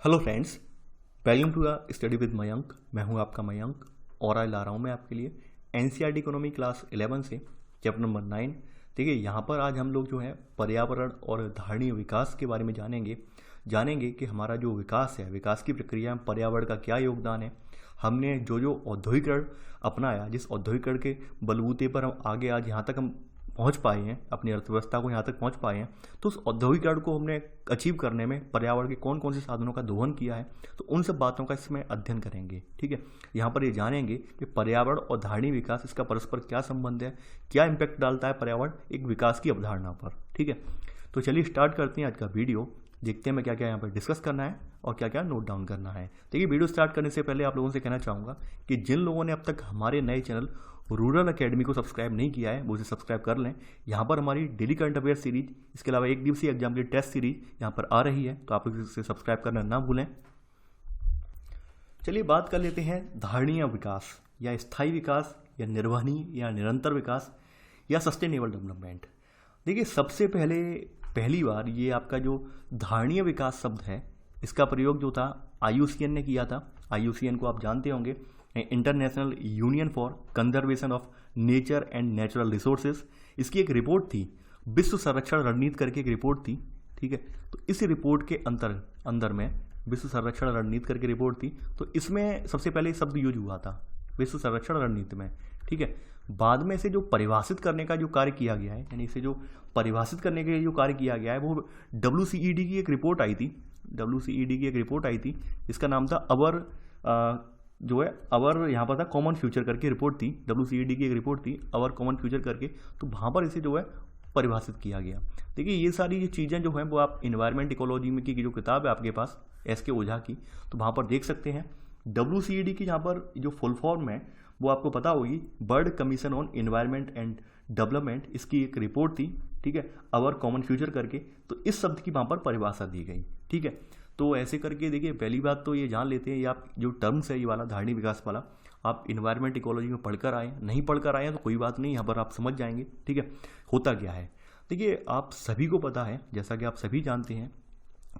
Hello friends, welcome to study with Mayank. मैं हूं आपका मयंक और आज ला रहा हूं मैं आपके लिए एनसीईआरटी इकोनॉमी क्लास 11 से चैप्टर नंबर 9। देखिए, यहाँ पर आज हम लोग जो है पर्यावरण और धारणीय विकास के बारे में जानेंगे कि हमारा जो विकास है, विकास की प्रक्रिया में पर्यावरण का क्या योगदान है। हमने जो औद्योगिकरण अपनाया, जिस औद्योगिकरण के बलबूते पर हम आगे आज यहाँ तक हम पहुँच पाए हैं, अपनी अर्थव्यवस्था को यहाँ तक पहुँच पाए हैं, तो उस औद्योगिकरण को हमने अचीव करने में पर्यावरण के कौन कौन से साधनों का दोहन किया है, तो उन सब बातों का इसमें अध्ययन करेंगे। ठीक है, यहाँ पर ये जानेंगे कि पर्यावरण और धारणीय विकास, इसका परस्पर क्या संबंध है, क्या इम्पैक्ट डालता है पर्यावरण एक विकास की अवधारणा पर। ठीक है, तो चलिए स्टार्ट करते हैं आज का वीडियो। देखते हैं मैं क्या क्या यहाँ पर डिस्कस करना है और क्या क्या नोट डाउन करना है। देखिए, वीडियो स्टार्ट करने से पहले आप लोगों से कहना चाहूँगा कि जिन लोगों ने अब तक हमारे नए चैनल रूरल एकेडमी को सब्सक्राइब नहीं किया है वो उसे सब्सक्राइब कर लें। यहाँ पर हमारी डेली करंट अफेयर सीरीज, इसके अलावा एक दिवसीय एग्जाम की टेस्ट सीरीज यहाँ पर आ रही है, तो आप इसे सब्सक्राइब करना ना भूलें। चलिए बात कर लेते हैं धारणीय विकास या स्थायी विकास या निर्वहनीय या निरंतर विकास या सस्टेनेबल डेवलपमेंट। देखिए, सबसे पहली बार ये आपका जो धारणीय विकास शब्द है, इसका प्रयोग जो था IUCN ने किया था। IUCN को आप जानते होंगे, international union for conservation of nature and natural resources. इसकी एक रिपोर्ट थी, विश्व संरक्षण रणनीति करके एक रिपोर्ट थी। ठीक है, तो इस रिपोर्ट के अंदर में विश्व संरक्षण रणनीति करके रिपोर्ट थी, तो इसमें सबसे पहले शब्द यूज हुआ था विश्व संरक्षण रणनीति में। ठीक है, बाद में इसे जो परिभाषित करने का जो कार्य किया गया है, यानी इसे जो परिभाषित करने के लिए जो कार्य किया गया है, वो WCED की एक रिपोर्ट आई थी। WCED की एक रिपोर्ट आई थी, इसका नाम था अवर यहाँ पर था कॉमन फ्यूचर करके रिपोर्ट थी। WCED की एक रिपोर्ट थी अवर कॉमन फ्यूचर करके, तो वहाँ पर इसे जो है परिभाषित किया गया। देखिए, ये सारी ये चीज़ें जो हैं वो आप इन्वायरमेंट इकोलॉजी में की जो किताब है आपके पास SK ओझा की, तो वहाँ पर देख सकते हैं। WCED की यहाँ पर जो फुल फॉर्म है वो आपको पता होगी, world commission on environment and development, इसकी एक रिपोर्ट थी। ठीक है, अवर कॉमन फ्यूचर करके, तो इस शब्द की वहाँ पर परिभाषा दी गई। ठीक है, तो ऐसे करके देखिए, पहली बात तो ये जान लेते हैं, ये आप जो टर्म्स है ये वाला धारणीय विकास वाला, आप इन्वायरमेंट इकोलॉजी में पढ़कर आए, नहीं पढ़कर आए हैं तो कोई बात नहीं, यहाँ पर आप समझ जाएंगे। ठीक है, होता क्या है। देखिए, आप सभी को पता है, जैसा कि आप सभी जानते हैं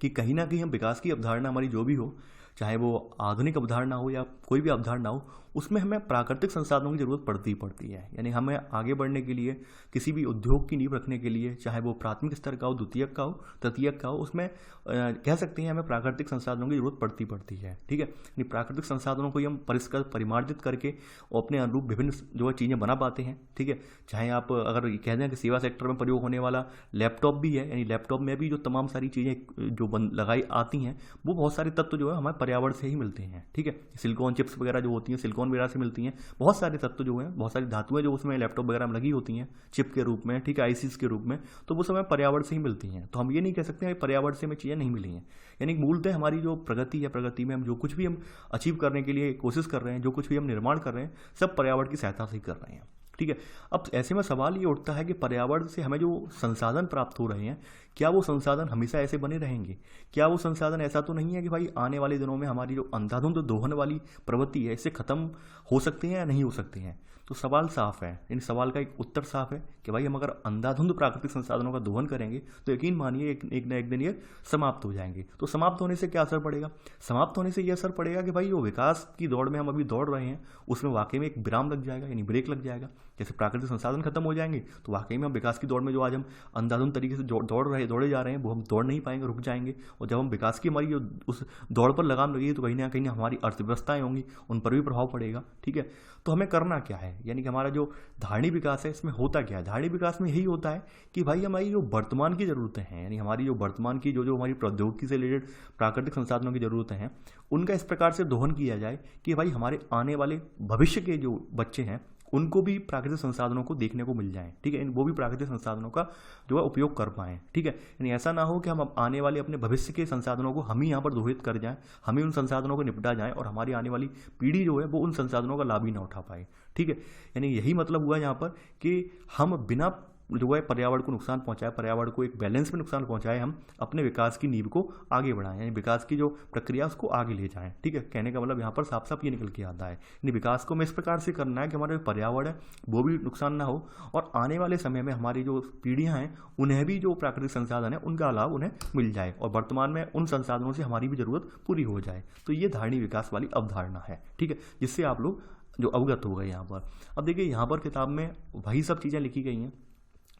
कि कहीं ना कहीं हम विकास की अवधारणा हमारी जो भी हो, चाहे वो आधुनिक अवधारणा हो या कोई भी अवधारणा हो, उसमें हमें प्राकृतिक संसाधनों की जरूरत पड़ती है। यानी हमें आगे बढ़ने के लिए, किसी भी उद्योग की नींव रखने के लिए, चाहे वो प्राथमिक स्तर का हो, द्वितीयक का हो, तृतीयक का हो, उसमें कह सकते हैं हमें प्राकृतिक संसाधनों की जरूरत पड़ती है। ठीक है, यानी प्राकृतिक संसाधनों को ही हम परिष्कृत परिमार्जित करके अपने अनुरूप विभिन्न जो है चीज़ें बना पाते हैं। ठीक है, चाहे आप अगर कह दें कि सेवा सेक्टर में प्रयोग होने वाला लैपटॉप भी है, यानी लैपटॉप में भी जो तमाम सारी चीज़ें जो लगाई आती हैं, वो बहुत सारे तत्व जो है हमारे पर्यावरण से ही मिलते हैं। ठीक है, सिलिकॉन चिप्स वगैरह जो होती हैं सिलिकॉन वगैरह से मिलती हैं, बहुत सारे तत्व जो हैं, बहुत सारी धातुएं जो उसमें लैपटॉप वगैरह में लगी होती हैं चिप के रूप में, ठीक है, आईसीस के रूप में, तो वो समय पर्यावरण से ही मिलती हैं। तो हम ये नहीं कह सकते हैं पर्यावरण से हमें चीज़ें नहीं मिली हैं। यानी मूलतः हमारी जो प्रगति है, प्रगति में हम जो कुछ भी हम अचीव करने के लिए कोशिश कर रहे हैं, जो कुछ भी हम निर्माण कर रहे हैं, सब पर्यावरण की सहायता से ही कर रहे हैं। ठीक है, अब ऐसे में सवाल ये उठता है कि पर्यावरण से हमें जो संसाधन प्राप्त हो रहे हैं, क्या वो संसाधन हमेशा ऐसे बने रहेंगे? क्या वो संसाधन ऐसा तो नहीं है कि भाई आने वाले दिनों में हमारी जो अंधाधुंध दोहन वाली प्रवृत्ति है, इससे खत्म हो सकते हैं या नहीं हो सकते हैं? तो सवाल साफ है, इन सवाल का एक उत्तर साफ है कि भाई हम अगर अंधाधुंध प्राकृतिक संसाधनों का दोहन करेंगे तो यकीन मानिए एक न एक दिन ये समाप्त हो जाएंगे। तो समाप्त होने से क्या असर पड़ेगा? समाप्त होने से ये असर पड़ेगा कि भाई जो विकास की दौड़ में हम अभी दौड़ रहे हैं, उसमें वाकई में एक विराम लग जाएगा, यानी ब्रेक लग जाएगा। जैसे प्राकृतिक संसाधन खत्म हो जाएंगे तो वाकई में हम विकास की दौड़ में जो आज हम अंधाधुंध तरीके से दौड़े जा रहे हैं, वो हम दौड़ नहीं पाएंगे, रुक जाएंगे। और जब हम विकास की हमारी उस दौड़ पर लगाम लगेगी तो कहीं ना कहीं हमारी अर्थव्यवस्थाएं होंगी, उन पर भी प्रभाव पड़ेगा। ठीक है, तो हमें करना क्या है, यानी कि हमारा जो धारणीय विकास है इसमें होता क्या है? धारणीय विकास में यही होता है कि भाई हमारी जो वर्तमान की ज़रूरतें हैं, यानी हमारी जो वर्तमान की जो हमारी प्रौद्योगिकी से रिलेटेड प्राकृतिक संसाधनों की ज़रूरतें हैं, उनका इस प्रकार से दोहन किया जाए कि भाई हमारे आने वाले भविष्य के जो बच्चे हैं उनको भी प्राकृतिक संसाधनों को देखने को मिल जाए। ठीक है, वो भी प्राकृतिक संसाधनों का जो है उपयोग कर पाएँ। ठीक है, यानी ऐसा ना हो कि हम आने वाले अपने भविष्य के संसाधनों को हम ही यहाँ पर दोहित कर जाएं, हम ही उन संसाधनों को निपटा जाएं और हमारी आने वाली पीढ़ी जो है वो उन संसाधनों का लाभ ही ना उठा पाए। ठीक है, यानी यही मतलब हुआ यहाँ पर कि हम बिना जो है पर्यावरण को नुकसान पहुंचाए, पर्यावरण को एक बैलेंस में नुकसान पहुंचाए, हम अपने विकास की नींव को आगे बढ़ाएं, यानी विकास की जो प्रक्रिया उसको आगे ले जाएं। ठीक है, कहने का मतलब यहाँ पर साफ साफ ये निकल के आता है, यानी विकास को हमें इस प्रकार से करना है कि हमारा जो पर्यावरण है वो भी नुकसान ना हो और आने वाले समय में हमारी जो पीढ़ियाँ हैं उन्हें भी जो प्राकृतिक संसाधन है उनका लाभ उन्हें मिल जाए और वर्तमान में उन संसाधनों से हमारी भी जरूरत पूरी हो जाए। तो ये धारणीय विकास वाली अवधारणा है। ठीक है, जिससे आप लोग जो अवगत हो गए यहाँ पर। अब देखिए यहाँ पर किताब में वही सब चीज़ें लिखी गई हैं।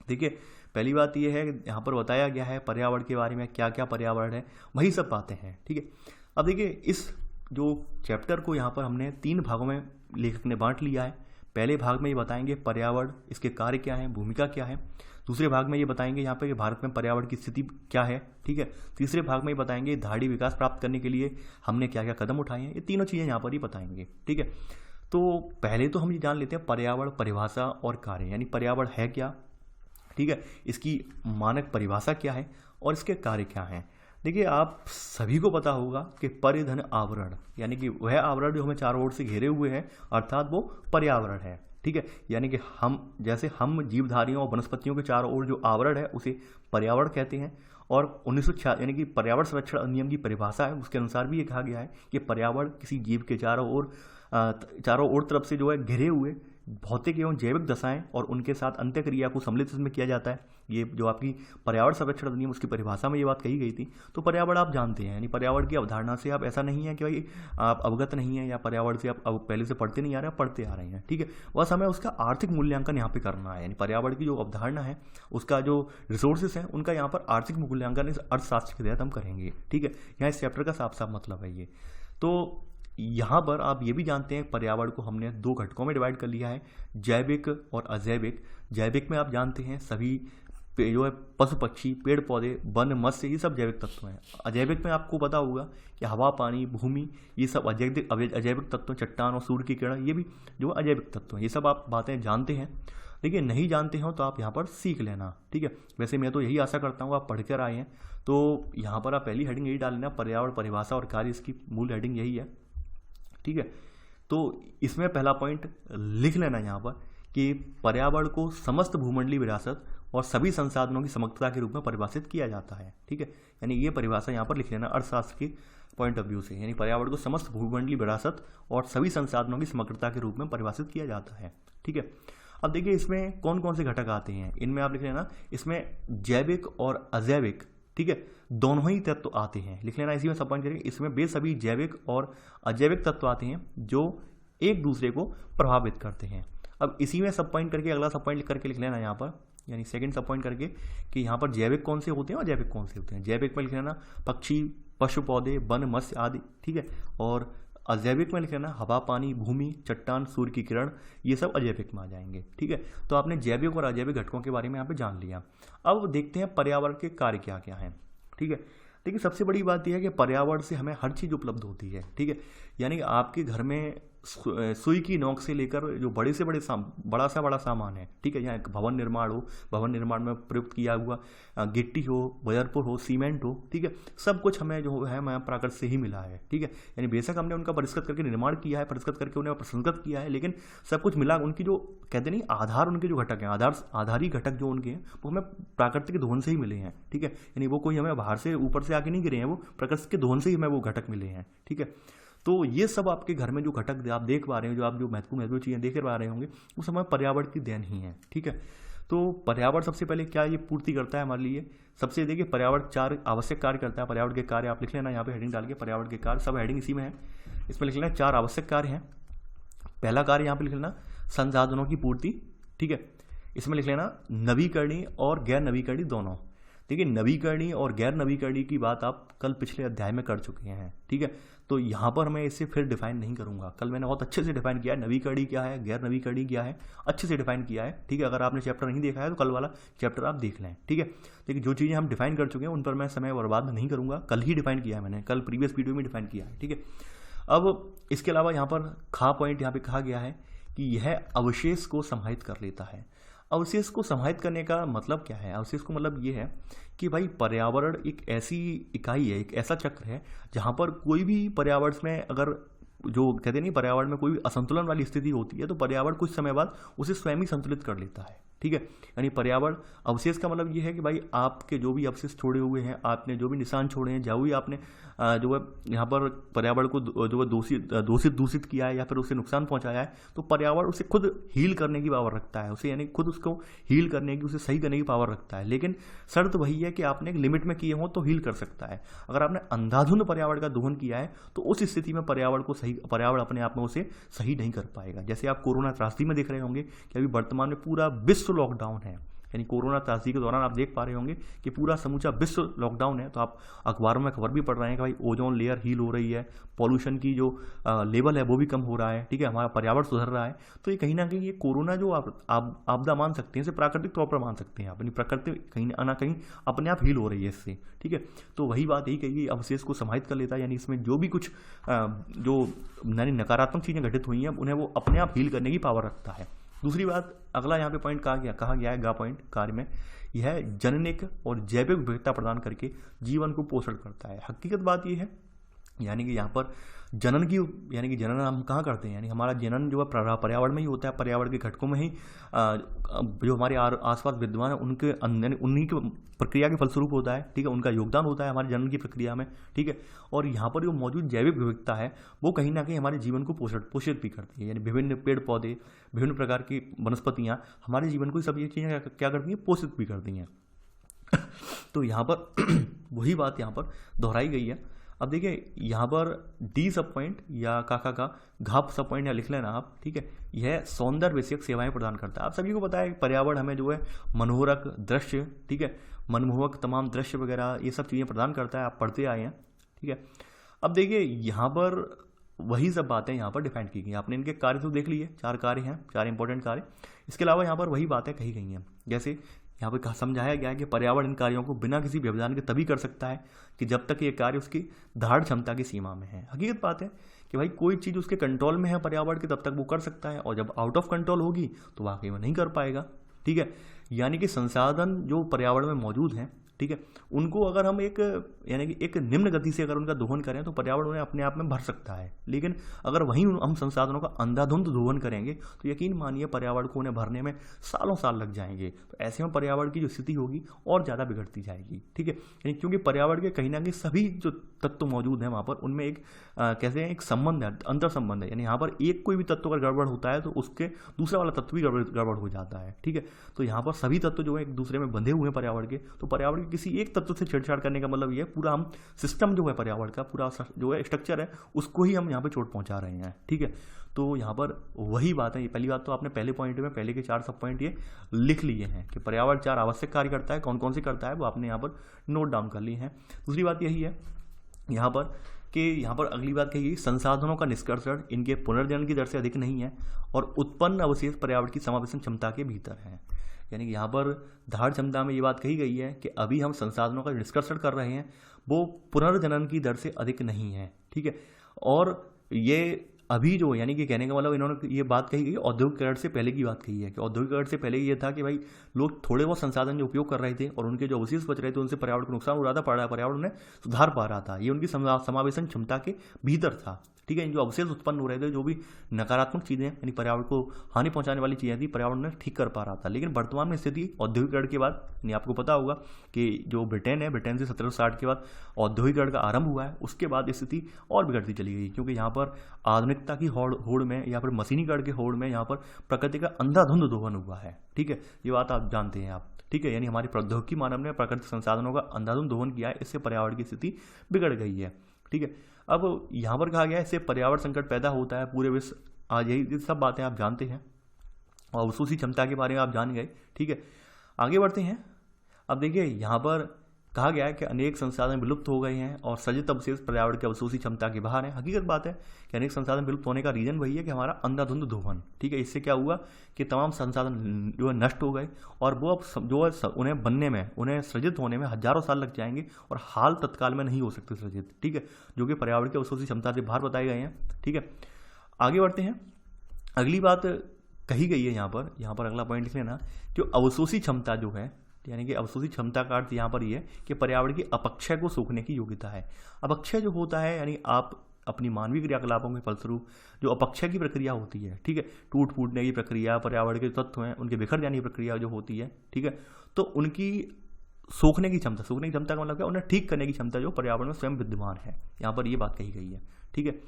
देखिए पहली बात यह है कि यहाँ पर बताया गया है पर्यावरण के बारे में, क्या क्या पर्यावरण है, वही सब बातें हैं। ठीक है, अब देखिए इस जो चैप्टर को यहाँ पर हमने 3 भागों में लेखक ने बांट लिया है। पहले भाग में ये बताएंगे पर्यावरण, इसके कार्य क्या है, भूमिका क्या है। दूसरे भाग में ये बताएंगे यहाँ पर कि भारत में पर्यावरण की स्थिति क्या है। ठीक है, तीसरे भाग में ये बताएंगे धारणीय विकास प्राप्त करने के लिए हमने क्या क्या कदम उठाए हैं। ये तीनों चीज़ें यहाँ पर ही बताएंगे। ठीक है, तो पहले तो हम ये जान लेते हैं पर्यावरण परिभाषा और कार्य, यानी पर्यावरण है क्या। ठीक है, इसकी मानक परिभाषा क्या है और इसके कार्य क्या हैं। देखिए आप सभी को पता होगा कि परिधन आवरण, यानी कि वह आवरण जो हमें चारों ओर से घेरे हुए है, अर्थात वो पर्यावरण है। ठीक है, यानी कि हम जीवधारियों और वनस्पतियों के चारों ओर जो आवरण है उसे पर्यावरण कहते हैं। और 1906 यानी कि पर्यावरण संरक्षण अधिनियम की परिभाषा है, उसके अनुसार भी ये कहा गया है कि पर्यावरण किसी जीव के चारों ओर तरफ से जो है घिरे हुए भौतिक एवं जैविक दशाएं और उनके साथ अंत्यक्रिया को सम्मिलित इसमें किया जाता है। ये जो आपकी पर्यावरण संरक्षण अधिनियम उसकी परिभाषा में ये बात कही गई थी। तो पर्यावरण आप जानते हैं, यानी पर्यावरण की अवधारणा से आप ऐसा नहीं है कि भाई आप अवगत नहीं है या पर्यावरण से आप पहले से पढ़ते नहीं आ रहे हैं, पढ़ते आ रहे हैं। ठीक है, बस हमें उसका आर्थिक मूल्यांकन यहाँ पे करना है, यानी पर्यावरण की जो अवधारणा है उसका जो रिसोर्सेस है उनका यहाँ पर आर्थिक मूल्यांकन इस अर्थशास्त्र के तहत हम करेंगे। ठीक है, यहाँ इस चैप्टर का साफ साफ मतलब है ये। तो यहाँ पर आप ये भी जानते हैं पर्यावरण को हमने 2 घटकों में डिवाइड कर लिया है, जैविक और अजैविक। जैविक में आप जानते हैं सभी जो है पशु पक्षी, पेड़ पौधे, वन, मत्स्य, ये सब जैविक तत्व हैं। अजैविक में आपको पता होगा कि हवा, पानी, भूमि, ये सब अजैविक तत्व, चट्टान और सूर्य की किरण, ये भी जो अजैविक तत्व हैं। ये सब आप बातें जानते हैं। देखिए नहीं जानते हो तो आप यहाँ पर सीख लेना। ठीक है, वैसे मैं तो यही आशा करता हूँ आप पढ़ कर आए हैं, तो यहाँ पर आप पहली हेडिंग यही डाल लेना, पर्यावरण परिभाषा और कार्य, इसकी मूल हेडिंग यही है। ठीक है, तो इसमें पहला पॉइंट लिख लेना यहाँ पर कि पर्यावरण को समस्त भूमंडलीय विरासत और सभी संसाधनों की समग्रता के रूप में परिभाषित किया जाता है। ठीक है, यानी ये परिभाषा यहाँ पर लिख लेना अर्थशास्त्र के पॉइंट ऑफ व्यू से, यानी पर्यावरण को समस्त भूमंडलीय विरासत और सभी संसाधनों की समग्रता के रूप में परिभाषित किया जाता है। ठीक है, अब देखिए इसमें कौन कौन से घटक आते हैं, इनमें आप लिख लेना, इसमें जैविक और अजैविक, ठीक है, दोनों ही तत्व आते हैं, लिख लेना। इसी में सब पॉइंट करेंगे, इसमें वे सभी जैविक और अजैविक तत्व आते हैं जो एक दूसरे को प्रभावित करते हैं। अब इसी में सब पॉइंट करके अगला सब पॉइंट करके लिख लेना यहाँ पर, यानी सेकंड सब पॉइंट करके कि यहाँ पर जैविक कौन से होते हैं और अजैविक कौन से होते हैं। जैविक में लिख लेना पक्षी, पशु, पौधे, वन, मत्स्य आदि। ठीक है, और अजैविक में लिख लेना हवा, पानी, भूमि, चट्टान, सूर्य की किरण, ये सब अजैविक में आ जाएंगे। ठीक है, तो आपने जैविक और अजैविक घटकों के बारे में यहाँ पे जान लिया। अब देखते हैं पर्यावरण के कार्य क्या क्या हैं। ठीक है, देखिए सबसे बड़ी बात यह है कि पर्यावरण से हमें हर चीज़ उपलब्ध होती है। ठीक है, यानी कि आपके घर में सुई की नोक से लेकर जो बड़ा से बड़ा सामान है। ठीक है, यहाँ भवन निर्माण हो, भवन निर्माण में प्रयुक्त किया हुआ गिट्टी हो, बजरपुर हो, सीमेंट हो, ठीक है, सब कुछ हमें जो है हमें प्राकृतिक से ही मिला है। ठीक है, यानी बेशक हमने उनका परिष्कृत करके निर्माण किया है, परिष्कृत करके उन्हें प्रसंस्कृत किया है, लेकिन सब कुछ मिला। उनकी जो कहते नहीं आधार, उनके जो घटक हैं, आधारी घटक जो उनके हैं वो हमें प्राकृतिक धोन से ही मिले हैं। ठीक है, यानी वो कोई हमें बाहर से ऊपर से आके नहीं गिरे हैं, वो प्रकृति के धोन से ही हमें वो घटक मिले हैं। ठीक है, तो ये सब आपके घर में जो घटक आप देख पा रहे हो, जो आप जो महत्वपूर्ण चीज़ें देख पा रहे होंगे, वो सब पर्यावरण की देन ही है। ठीक है, तो पर्यावरण सबसे पहले क्या ये पूर्ति करता है हमारे लिए, सबसे देखिए पर्यावरण 4 आवश्यक कार्य करता है। पर्यावरण के कार्य आप लिख लेना यहाँ पे हेडिंग डाल के, पर्यावरण के कार्य, सब हेडिंग इसी में है, इसमें लिख लेना 4 आवश्यक कार्य हैं। पहला कार्य यहाँ पे लिख लेना संसाधनों की पूर्ति। ठीक है, इसमें लिख लेना नवीकरणीय और गैर नवीकरणीय दोनों। देखिए नवीकरणीय और गैर नवीकरणीय की बात आप कल पिछले अध्याय में कर चुके हैं। ठीक है, तो यहाँ पर मैं इसे फिर डिफाइन नहीं करूँगा, कल मैंने बहुत अच्छे से डिफाइन किया है, नवीकरणीय क्या है, गैर नवीकरणीय क्या है, अच्छे से डिफाइन किया है। ठीक है, अगर आपने चैप्टर नहीं देखा है तो कल वाला चैप्टर आप देख लें। ठीक है, लेकिन जो चीज़ें हम डिफाइन कर चुके हैं उन पर मैं समय बर्बाद नहीं करूँगा, कल ही डिफाइन किया है मैंने, कल प्रीवियस वीडियो में डिफाइन किया है। ठीक है, अब इसके अलावा यहाँ पर पॉइंट यहाँ पे कहा गया है कि यह अवशेष को समाहित कर लेता है। अवशेष को समाहित करने का मतलब क्या है, अवशेष को मतलब ये है कि भाई पर्यावरण एक ऐसी इकाई है, एक ऐसा चक्र है जहाँ पर कोई भी पर्यावरण में अगर जो कहते नहीं पर्यावरण में कोई भी असंतुलन वाली स्थिति होती है तो पर्यावरण कुछ समय बाद उसे स्वयं ही संतुलित कर लेता है। ठीक है। यानी पर्यावरण अवशेष का मतलब ये है कि भाई आपके जो भी अवशेष छोड़े हुए हैं, आपने जो भी निशान छोड़े हैं, जो भी आपने जो है यहाँ पर पर्यावरण को जो है दूषित किया है या फिर उसे नुकसान पहुंचाया है, तो पर्यावरण उसे खुद हील करने की पावर रखता है, उसे यानी खुद उसको हील करने की, उसे सही करने की पावर रखता है। लेकिन शर्त वही है कि आपने एक लिमिट में किए हों तो हील कर सकता है। अगर आपने अंधाधुंध पर्यावरण का दोहन किया है तो उस स्थिति में पर्यावरण अपने आप में उसे सही नहीं कर पाएगा। जैसे आप कोरोना त्रासदी में देख रहे होंगे कि अभी वर्तमान में पूरा विश्व लॉकडाउन है, यानी कोरोना त्रासदी के दौरान आप देख पा रहे होंगे कि पूरा समूचा विश्व लॉकडाउन है। तो आप अखबारों में खबर भी पढ़ रहे हैं कि भाई ओजोन लेयर हील हो रही है, पॉल्यूशन की जो लेवल है वो भी कम हो रहा है, ठीक है, हमारा पर्यावरण सुधर रहा है। तो ये कहीं ना कहीं ये कोरोना जो आप आपदा मान सकते हैं, इसे प्राकृतिक तौर पर मान सकते हैं, अपनी प्रकृति कहीं ना कहीं अपने आप हील हो रही है इससे, ठीक है। तो वही बात यही कही, अवशेष को समाहित कर लेता है, यानी इसमें जो भी कुछ जो यानी नकारात्मक चीज़ें घटित हुई हैं उन्हें वो अपने आप हील करने की पावर रखता है। दूसरी बात, अगला यहाँ पे पॉइंट कहा गया है गा पॉइंट कार्य में, यह है जननिक और जैविक विविधता प्रदान करके जीवन को पोषण करता है। हकीकत बात यह है, यानी कि यहाँ पर जनन की, यानी कि जनन हम कहाँ करते हैं, यानी हमारा जनन जो है पर्यावरण में ही होता है, पर्यावरण के घटकों में ही जो हमारे आसपास विद्यमान है उनके उन्हीं की प्रक्रिया के फलस्वरूप होता है, ठीक है, उनका योगदान होता है हमारे जनन की प्रक्रिया में, ठीक है। और यहाँ पर जो मौजूद जैविक विविधता है वो कहीं ना कहीं हमारे जीवन को पोषित भी करती है, यानी विभिन्न पेड़ पौधे, विभिन्न प्रकार की वनस्पतियाँ हमारे जीवन को सब ये चीज़ें क्या करती हैं, पोषित भी करती हैं। तो यहाँ पर वही बात यहाँ पर दोहराई गई है। अब देखिए यहाँ पर डी सब पॉइंट या का घाप सब पॉइंट या लिख लेना आप, ठीक है, यह सौंदर्य विषयक सेवाएं प्रदान करता है। आप सभी को पता है पर्यावरण हमें जो है मनोहरक दृश्य, ठीक है, मनमोहक तमाम दृश्य वगैरह ये सब चीज़ें प्रदान करता है, आप पढ़ते आए हैं, ठीक है। अब देखिए यहाँ पर वही सब बातें यहाँ पर डिफाइन की गई, आपने इनके कार्य तो देख लिए, 4 कार्य हैं, 4 इंपॉर्टेंट कार्य। इसके अलावा यहाँ पर वही बातें कही गई हैं, जैसे यहाँ पर समझाया गया है कि पर्यावरण इन कार्यों को बिना किसी व्यवधान के तभी कर सकता है कि जब तक ये कार्य उसकी धारण क्षमता की सीमा में है। हकीकत बात है कि भाई कोई चीज़ उसके कंट्रोल में है पर्यावरण के, तब तक वो कर सकता है, और जब आउट ऑफ कंट्रोल होगी तो वाकई में नहीं कर पाएगा, ठीक है। यानी कि संसाधन जो पर्यावरण में मौजूद हैं, ठीक है, उनको अगर हम यानी कि एक निम्न गति से अगर उनका दोहन करें तो पर्यावरण उन्हें अपने आप में भर सकता है। लेकिन अगर वहीं हम संसाधनों का अंधाधुंध दोहन करेंगे तो यकीन मानिए पर्यावरण को उन्हें भरने में सालों साल लग जाएंगे। तो ऐसे में पर्यावरण की जो स्थिति होगी और ज़्यादा बिगड़ती जाएगी, ठीक है। यानी क्योंकि पर्यावरण के कहीं ना कहीं सभी जो तत्व मौजूद हैं वहाँ पर उनमें एक कहते हैं एक संबंध है, अंतर संबंध है, यानी यहाँ पर एक कोई भी तत्व अगर गड़बड़ होता है तो उसके दूसरा वाला तत्व भी गड़बड़ हो जाता है, ठीक है। तो यहाँ पर सभी तत्व जो है एक दूसरे में बंधे हुए हैं पर्यावरण के, तो पर्यावरण के किसी एक तत्व से छेड़छाड़ करने का मतलब ये पूरा हम सिस्टम जो है पर्यावरण का पूरा जो है स्ट्रक्चर है उसको ही हम यहाँ पे चोट पहुँचा रहे हैं, ठीक है। तो यहाँ पर वही बात है, पहली बात तो आपने पहले पॉइंट में पहले के 4 सब पॉइंट ये लिख लिए हैं कि पर्यावरण 4 आवश्यक कार्य करता है, कौन कौन से करता है वो आपने यहाँ पर नोट डाउन कर लिए हैं। दूसरी बात यही है यहाँ पर कि यहाँ पर अगली बात कही, संसाधनों का निष्कर्षण इनके पुनर्जनन की दर से अधिक नहीं है और उत्पन्न अवशेष पर्यावरण की समावेशन क्षमता के भीतर है। यानी कि यहाँ पर धारण क्षमता में ये बात कही गई है कि अभी हम संसाधनों का निष्कर्षण कर रहे हैं वो पुनर्जनन की दर से अधिक नहीं है, ठीक है। और ये अभी जो यानी कि कहने का मतलब इन्होंने ये बात कही गई औद्योगिकरण से पहले की बात कही है कि औद्योगिकरण से पहले ये था कि भाई लोग थोड़े बहुत संसाधन जो उपयोग कर रहे थे और उनके जो अवशेष बच रहे थे उनसे पर्यावरण को नुकसान हो रहा था, पर्यावरण उन्हें सुधार पा रहा था, ये उनकी समावेशन क्षमता के भीतर था, ठीक है। जो अवशेष उत्पन्न हो रहे थे, जो भी नकारात्मक चीज़ें यानी पर्यावरण को हानि पहुंचाने वाली चीज़ें थी, पर्यावरण ने ठीक कर पा रहा था। लेकिन वर्तमान में स्थिति औद्योगिकरण के बाद, यानी आपको पता होगा कि जो ब्रिटेन है, ब्रिटेन से 1760 के बाद औद्योगिकरण का आरंभ हुआ है, उसके बाद स्थिति और बिगड़ती चली गई क्योंकि यहाँ पर आधुनिकता की होड़ में या फिर मशीनीकरण के होड़ में यहाँ पर प्रकृति का अंधाधुंध दोहन हुआ है, ठीक है। ये बात आप जानते हैं आप, ठीक है। यानी हमारी प्रौद्योगिकी मानव ने प्राकृतिक संसाधनों का अंधाधुंध दोहन किया है, इससे पर्यावरण की स्थिति बिगड़ गई है, ठीक है। अब यहाँ पर कहा गया है इससे पर्यावरण संकट पैदा होता है पूरे विश्व, आज यही सब बातें आप जानते हैं और अवशोषी क्षमता के बारे में आप जान गए, ठीक है। आगे बढ़ते हैं। अब देखिए यहाँ पर कहा गया है कि अनेक संसाधन विलुप्त हो गए हैं और सृजित अवशेष पर्यावरण की अवशोषी क्षमता के बाहर है। हकीकत बात है कि अनेक संसाधन विलुप्त होने का रीजन वही है कि हमारा अंधाधुंध दोहन, ठीक है। इससे क्या हुआ कि तमाम संसाधन जो है नष्ट हो गए और वो अब जो है उन्हें बनने में, उन्हें सृजित होने में हजारों साल लग जाएंगे और हाल तत्काल में नहीं हो सकते सृजित, ठीक है, जो कि पर्यावरण की अवशोषी क्षमता से बाहर बताए गए हैं, ठीक है। आगे बढ़ते हैं। अगली बात कही गई है यहाँ पर अगला पॉइंट लिख लेना, जो अवशोषी क्षमता जो है, यानी कि अवशोषी क्षमता का अर्थ यहाँ पर ये है कि पर्यावरण की अपक्षय को सोखने की योग्यता है। अपक्षय जो होता है यानी आप अपनी मानवीय क्रियाकलापों के फलस्वरूप जो अपक्षय की प्रक्रिया होती है, ठीक है, टूट फूटने की प्रक्रिया, पर्यावरण के तत्व हैं उनके बिखर जाने की प्रक्रिया जो होती है, ठीक है, तो उनकी सोखने की क्षमता का मतलब क्या, उन्हें ठीक करने की क्षमता जो पर्यावरण में स्वयं विद्यमान है, यहाँ पर ये बात कही गई है, ठीक है।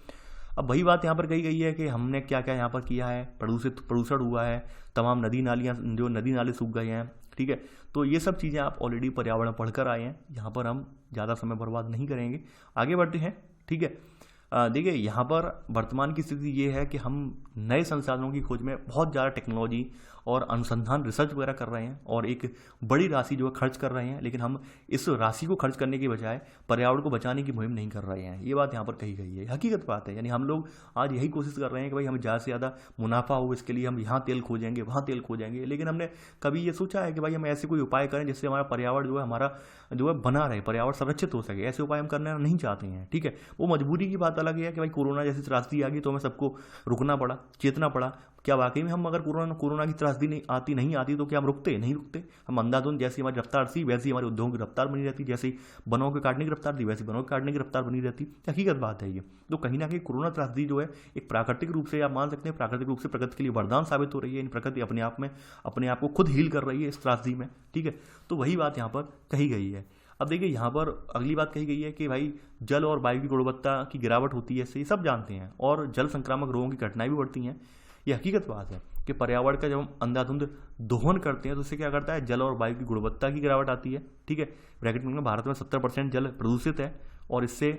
अब वही बात यहाँ पर कही गई है कि हमने क्या क्या यहाँ पर किया है, प्रदूषण हुआ है, तमाम नदी नाले सूख गए हैं, ठीक है। तो ये सब चीज़ें आप ऑलरेडी पर्यावरण पढ़कर आए हैं, यहाँ पर हम ज़्यादा समय बर्बाद नहीं करेंगे, आगे बढ़ते हैं, ठीक है। देखिए यहाँ पर वर्तमान की स्थिति ये है कि हम नए संसाधनों की खोज में बहुत ज़्यादा टेक्नोलॉजी और अनुसंधान रिसर्च वगैरह कर रहे हैं और एक बड़ी राशि जो है खर्च कर रहे हैं, लेकिन हम इस राशि को खर्च करने की बजाय पर्यावरण को बचाने की मुहिम नहीं कर रहे हैं। ये बात यहाँ पर कही गई है, हकीकत बात है। यानी हम लोग आज यही कोशिश कर रहे हैं कि भाई हमें ज़्यादा से ज़्यादा मुनाफा हो, इसके लिए हम यहाँ तेल खोजेंगे, वहाँ तेल खोजेंगे, लेकिन हमने कभी ये सोचा है कि भाई हम ऐसे कोई उपाय करें जिससे हमारा पर्यावरण जो है हमारा जो है बना रहे, पर्यावरण संरक्षित हो सके। ऐसे उपाय हम करना नहीं चाहते हैं, ठीक है। वो मजबूरी की बात अलग है कि भाई कोरोना जैसी त्रासदी आ गई तो हमें सबको रुकना पड़ा, चेतना पड़ा। क्या वाकई में हम अगर कोरोना की त्रासदी नहीं आती तो क्या हम नहीं रुकते? हम अंधाधुंध, जैसी हमारी रफ्तार थी वैसी हमारे उद्योगों की रफ्तार बनी रहती, जैसे बनों के काटने की रफ्तार थी वैसी बनों के काटने की रफ्तार बनी रहती। हकीकत बात है ये। तो कहीं ना कहीं कोरोना त्रासदी जो है एक प्राकृतिक रूप से आप मान सकते हैं, प्राकृतिक रूप से प्रकृति के लिए वरदान साबित हो रही है। प्रकृति अपने आप को खुद हील कर रही है इस त्रासदी में, ठीक है। तो वही बात यहाँ पर कही गई है। अब देखिए यहाँ पर अगली बात कही गई है कि भाई जल और वायु की गुणवत्ता की गिरावट होती है, इससे ये सब जानते हैं, और जल संक्रामक रोगों की घटनाएं भी बढ़ती हैं। ये हकीकत बात है कि पर्यावरण का जब हम अंधाधुंध दोहन करते हैं तो उससे क्या करता है, जल और वायु की गुणवत्ता की गिरावट आती है, ठीक है। ब्रैकेट में भारत में 70% जल प्रदूषित है, और इससे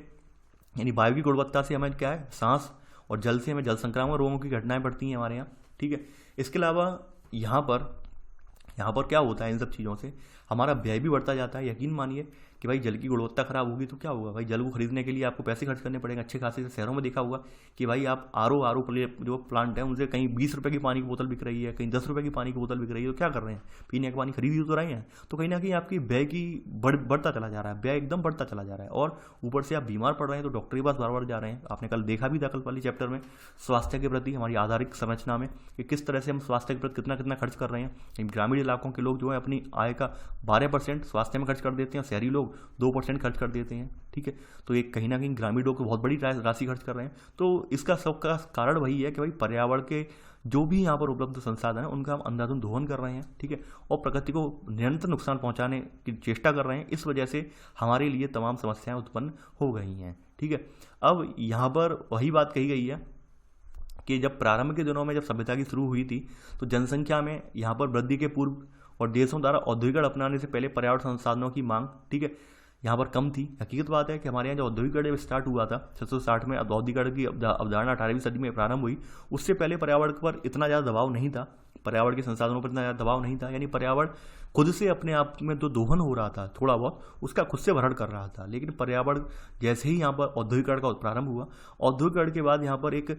यानी वायु की गुणवत्ता से हमें क्या है, सांस, और जल से हमें जल संक्रामक रोगों की घटनाएं बढ़ती हैं हमारे यहाँ, ठीक है। इसके अलावा यहाँ पर क्या होता है, इन सब चीज़ों से हमारा व्यय भी बढ़ता जाता है। यकीन मानिए कि भाई जल की गुणवत्ता खराब होगी तो क्या होगा, भाई जल को खरीदने के लिए आपको पैसे खर्च करने पड़ेंगे अच्छे खासे। शहरों में देखा होगा कि भाई आप आर ओ जो प्लांट है उनसे कहीं 20 रुपये की पानी की बोतल बिक रही है, कहीं 10 रुपये की पानी की बोतल बिक रही है, तो क्या कर रहे हैं, पीने का पानी खरीद ही तो रहे हैं। तो कहीं ना कहीं आपकी व्यय की बढ़ता चला जा रहा है, व्यय एकदम बढ़ता चला जा रहा है, और ऊपर से आप बीमार पड़ रहे हैं तो डॉक्टर के पास बार बार जा रहे हैं। आपने कल देखा भी था, कल वाली चैप्टर में स्वास्थ्य के प्रति हमारी आधारित संरचना में कि किस तरह से हम स्वास्थ्य के प्रति कितना खर्च कर रहे हैं। ग्रामीण इलाकों के लोग जो है अपनी आय का 12% स्वास्थ्य में खर्च कर देते हैं, शहरी लोग 2% खर्च कर देते हैं, ठीक है। तो एक कहीं ना कहीं ग्रामीण लोग बहुत बड़ी राशि खर्च कर रहे हैं। तो इसका सबका कारण वही है कि भाई पर्यावरण के जो भी यहाँ पर उपलब्ध संसाधन है उनका हम अंधाधुंध दोहन कर रहे हैं, ठीक है, और प्रकृति को निरंतर नुकसान पहुंचाने की चेष्टा कर रहे हैं। इस वजह से हमारे लिए तमाम समस्याएं उत्पन्न हो गई हैं, ठीक है। अब यहाँ पर वही बात कही गई है कि जब प्रारंभ के दिनों में जब सभ्यता की शुरू हुई थी तो जनसंख्या में यहाँ पर वृद्धि के पूर्व और देशों द्वारा औद्योगिकरण अपनाने से पहले पर्यावरण संसाधनों की मांग, ठीक है, यहाँ पर कम थी। हकीकत बात है कि हमारे यहाँ जो औद्योगिकरण स्टार्ट हुआ था 1660 में, औद्योगिकरण की अवधारणा 18वीं सदी में प्रारंभ हुई, उससे पहले पर्यावरण पर इतना ज़्यादा दबाव नहीं था, पर्यावरण के संसाधनों पर इतना ज़्यादा दबाव नहीं था। यानी पर्यावरण खुद से अपने आप में जो दोहन हो रहा था थोड़ा बहुत, उसका खुद से भरण कर रहा था। लेकिन पर्यावरण जैसे ही यहाँ पर औद्योगिकरण का प्रारंभ हुआ, औद्योगिकरण के बाद यहाँ पर एक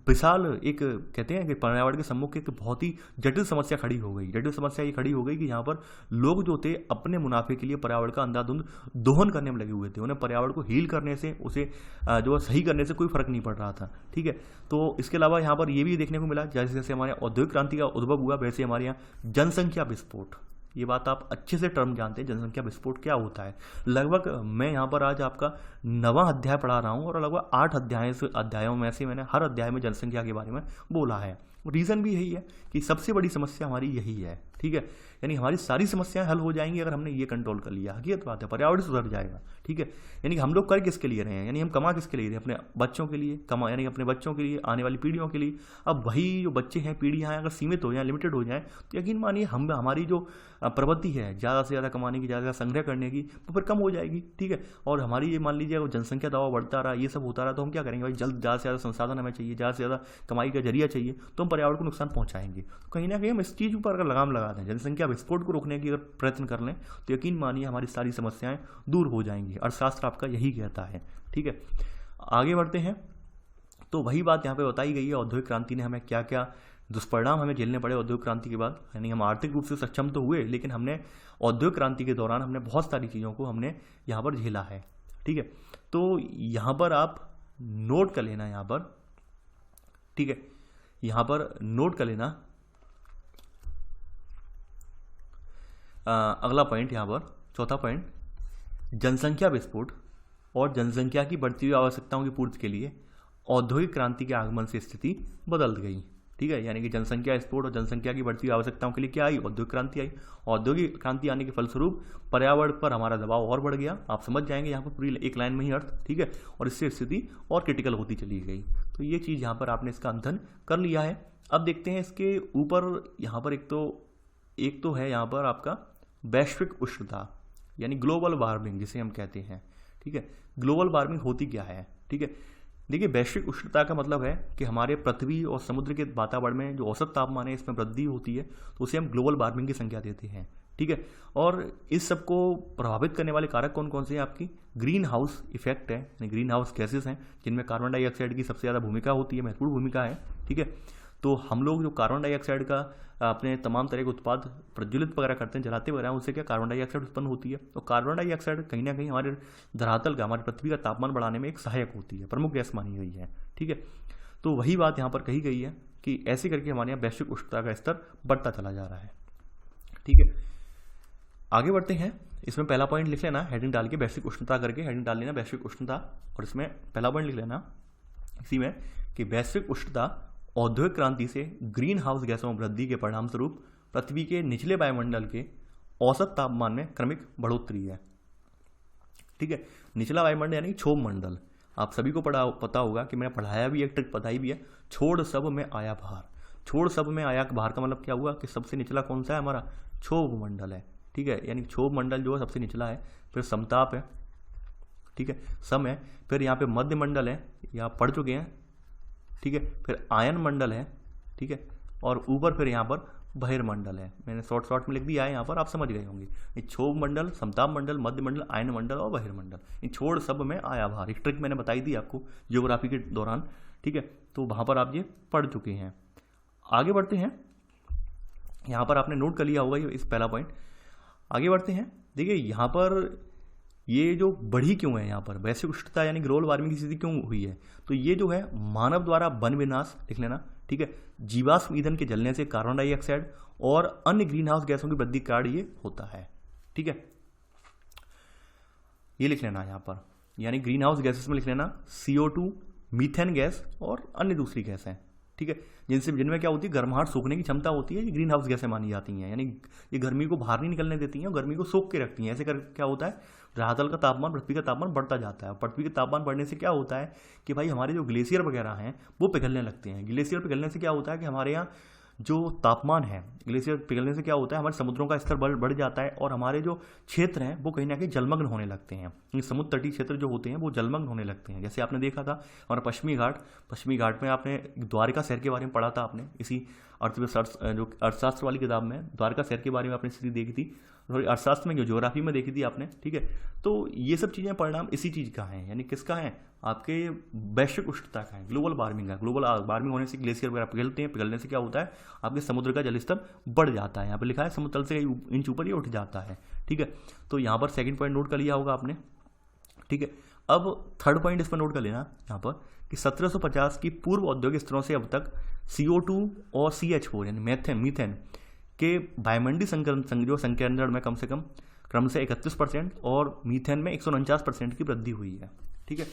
विशाल, एक कहते हैं कि पर्यावरण के सम्मुख एक बहुत ही जटिल समस्या खड़ी हो गई। जटिल समस्या ये खड़ी हो गई कि यहाँ पर लोग जो थे अपने मुनाफे के लिए पर्यावरण का अंधाधुंध दोहन करने में लगे हुए थे। उन्हें पर्यावरण को हील करने से, उसे जो सही करने से कोई फर्क नहीं पड़ रहा था, ठीक है। तो इसके अलावा यहाँ पर ये भी देखने को मिला, जैसे जैसे हमारे औद्योगिक क्रांति का उद्भव हुआ वैसे हमारे यहाँ जनसंख्या विस्फोट, ये बात आप अच्छे से टर्म जानते हैं, जनसंख्या विस्फोट क्या होता है। लगभग मैं यहाँ पर आज आपका 9वां अध्याय पढ़ा रहा हूँ, और लगभग 8 अध्यायों में से मैंने हर अध्याय में जनसंख्या के बारे में बोला है। रीज़न भी यही है कि सबसे बड़ी समस्या हमारी यही है, ठीक है। यानी हमारी सारी समस्याएं हल हो जाएंगी अगर हमने ये कंट्रोल कर लिया। हकीकत बात है, पर्यावरण सुधर जाएगा, ठीक है। यानी कि हम लोग कर किसके लिए रहे हैं, यानी हम कमा किसके लिए रहे हैं, अपने बच्चों के लिए कमा, यानी अपने बच्चों के लिए, आने वाली पीढ़ियों के लिए। अब वही जो बच्चे हैं, पीढ़ियाँ अगर सीमित हो जाएँ, लिमिटेड हो जाएँ, तो यकीन मानिए हमारी जो प्रवृत्ति है ज़्यादा से ज़्यादा कमाने की, ज़्यादा संग्रह करने की, वो फिर कम हो जाएगी, ठीक है। और हमारी ये मान लीजिए अगर जनसंख्या दबाव बढ़ता रहा, ये सब होता रहा, तो हम क्या करेंगे भाई, ज़्यादा से ज़्यादा संसाधन हमें चाहिए, ज़्यादा से ज़्यादा कमाई का जरिया चाहिए, तो हम पर्यावरण को नुकसान पहुँचाएंगे। तो कहीं ना कहीं हम इस चीज़ पर अगर लगाम लगा दें, जनसंख्या विस्फोट को रोकने की अगर प्रयत्न कर लें, तो यकीन मानिए हमारी सारी समस्याएं दूर हो जाएंगी। अर्थशास्त्र आपका यही कहता है, ठीक है। आगे बढ़ते हैं। तो वही बात यहाँ पे बताई गई है, औद्योगिक क्रांति ने हमें क्या क्या दुष्परिणाम हमें झेलने पड़े औद्योगिक क्रांति के बाद। यानी हम आर्थिक रूप से सक्षम तो हुए, लेकिन हमने औद्योगिक क्रांति के दौरान हमने बहुत सारी चीज़ों को हमने यहाँ पर झेला है, ठीक है। तो यहाँ पर आप नोट कर लेना, यहाँ पर, ठीक है, यहाँ पर नोट कर लेना अगला पॉइंट, यहाँ पर चौथा पॉइंट, जनसंख्या विस्फोट, और जनसंख्या की बढ़ती हुई आवश्यकताओं की पूर्ति के लिए औद्योगिक क्रांति के आगमन से स्थिति बदल गई। ठीक है, यानी कि जनसंख्या स्फोट और जनसंख्या की बढ़ती हुई आवश्यकताओं के लिए क्या आई, औद्योगिक क्रांति आई। औद्योगिक क्रांति आने के फलस्वरूप पर्यावरण पर हमारा दबाव और बढ़ गया। आप समझ जाएंगे यहाँ पर पूरी एक लाइन में ही अर्थ। ठीक है, और इससे स्थिति और क्रिटिकल होती चली गई। तो ये चीज़ यहाँ पर आपने इसका अध्ययन कर लिया है। अब देखते हैं इसके ऊपर यहाँ पर एक तो है यहाँ पर आपका वैश्विक उष्णता यानी ग्लोबल वार्मिंग जिसे हम कहते हैं। ठीक है, ग्लोबल वार्मिंग होती क्या है। ठीक है, देखिए वैश्विक उष्णता का मतलब है कि हमारे पृथ्वी और समुद्र के वातावरण में जो औसत तापमान है इसमें वृद्धि होती है, तो उसे हम ग्लोबल वार्मिंग की संज्ञा देते हैं। ठीक है, और इस सबको प्रभावित करने वाले कारक कौन कौन से हैं, आपकी ग्रीन हाउस इफेक्ट है, यानी ग्रीन हाउस गैसेस हैं जिनमें कार्बन डाइऑक्साइड की सबसे ज़्यादा भूमिका होती है, महत्वपूर्ण भूमिका है। ठीक है, तो हम लोग जो कार्बन डाइऑक्साइड का अपने तमाम तरह के उत्पाद प्रज्वलित वगैरह करते हैं, जलाते वगैरह, उससे क्या कार्बन डाइऑक्साइड उत्पन्न होती है। तो कार्बन डाइऑक्साइड कहीं ना कहीं हमारे धरातल का, हमारी पृथ्वी का तापमान बढ़ाने में एक सहायक होती है, प्रमुख गैस मानी गई है। ठीक है, तो वही बात यहाँ पर कही गई है कि ऐसे करके हमारे यहाँ वैश्विक उष्णता का स्तर बढ़ता चला जा रहा है। ठीक है, आगे बढ़ते हैं। इसमें पहला पॉइंट लिख लेना, हेडिंग डाल के वैश्विक उष्णता करके हेडिंग डाल लेना वैश्विक उष्णता, और इसमें पहला पॉइंट लिख लेना इसी में कि वैश्विक उष्णता औद्योगिक क्रांति से ग्रीन हाउस गैसों में वृद्धि के परिणाम स्वरूप पृथ्वी के निचले वायुमंडल के औसत तापमान में क्रमिक बढ़ोतरी है। ठीक है, निचला वायुमंडल यानी क्षोभ मंडल, आप सभी को पता होगा कि मैंने पढ़ाया भी, एक ट्रिक बताई भी है, छोड़ सब में आया भार। छोड़ सब में आया भार का मतलब क्या हुआ कि सबसे निचला कौन सा है, हमारा क्षोभ मंडल है। ठीक है, यानी क्षोभ मंडल जो है सबसे निचला है, फिर समताप है। ठीक है, सम है, फिर यहाँ पे मध्य मंडल है, ये आप पढ़ चुके हैं। ठीक है, फिर आयन मंडल है। ठीक है, और ऊपर फिर यहाँ पर बहिर्मंडल है, मैंने शॉर्ट में लिख दिया है, यहाँ पर आप समझ गए होंगे। ये क्षोभ मंडल, समताप मंडल, मध्य मंडल, आयन मंडल और बहिर्मंडल, ये छोड़ सब में आया भार। एक ट्रिक मैंने बताई थी आपको ज्योग्राफी के दौरान। ठीक है, तो वहाँ पर आप ये पढ़ चुके हैं। आगे बढ़ते हैं, यहाँ पर आपने नोट कर लिया होगा इस पहला पॉइंट। आगे बढ़ते हैं, देखिए यहाँ पर ये जो बढ़ी क्यों है, यहाँ पर वैश्विक उष्णता यानी ग्लोबल वार्मिंग की स्थिति क्यों हुई है, तो ये जो है मानव द्वारा वन विनाश लिख लेना। ठीक है, जीवाश्म ईंधन के जलने से कार्बन डाइऑक्साइड और अन्य ग्रीन हाउस गैसों की वृद्धि के कारण ये होता है। ठीक है, ये लिख लेना यहाँ पर, यानी ग्रीन हाउस गैसेस में लिख लेना CO2, मीथेन गैस और अन्य दूसरी गैस हैं। ठीक है, जिनमें क्या होती है, गर्माहट सोखने की क्षमता होती है, ये ग्रीन हाउस गैसें मानी जाती हैं, यानी ये गर्मी को बाहर नहीं निकलने देती हैं और गर्मी को सोख के रखती हैं। ऐसे कर क्या होता है, धरातल का तापमान, पृथ्वी का तापमान बढ़ता जाता है। पृथ्वी का तापमान बढ़ने से क्या होता है कि भाई हमारे जो ग्लेशियर वगैरह हैं वो पिघलने लगते हैं। ग्लेशियर पिघलने से क्या होता है कि हमारे यहाँ जो तापमान है, ग्लेशियर पिघलने से क्या होता है, हमारे समुद्रों का स्तर बढ़ जाता है और हमारे जो क्षेत्र हैं वो कहीं ना कहीं जलमग्न होने लगते हैं। समुद्र तटीय क्षेत्र जो होते हैं वो जलमग्न होने लगते हैं। जैसे आपने देखा था हमारा पश्चिमी घाट में आपने द्वारका शहर के बारे में पढ़ा था, आपने इसी जो अर्थशास्त्र वाली किताब में द्वारका शहर के बारे में आपने स्थिति देखी थी, थोड़ी अर्थशास्त्र में, ज्योग्राफी में देखी थी आपने। ठीक है, तो ये सब चीज़ें परिणाम इसी चीज़ का है, यानी किसका है, आपके वैश्विक उष्णता का है, ग्लोबल वार्मिंग का। ग्लोबल वार्मिंग होने से ग्लेशियर वगैरह पिघलते हैं, पिघलने से क्या होता है, आपके समुद्र का जलस्तर बढ़ जाता है। यहाँ पर लिखा है समुद्र तल से कई इंच ऊपर ये उठ जाता है। ठीक है, तो यहाँ पर सेकंड पॉइंट नोट कर लिया होगा आपने। ठीक है, अब थर्ड पॉइंट इसमें नोट कर लेना यहाँ पर कि 1750 की पूर्व औद्योगिक स्तरों से अब तक CO2 और CH4 यानी मीथेन के वायुमंडलीय संकेंद्रण में कम से कम क्रम से 31% और मीथेन में 149% की वृद्धि हुई है। ठीक है,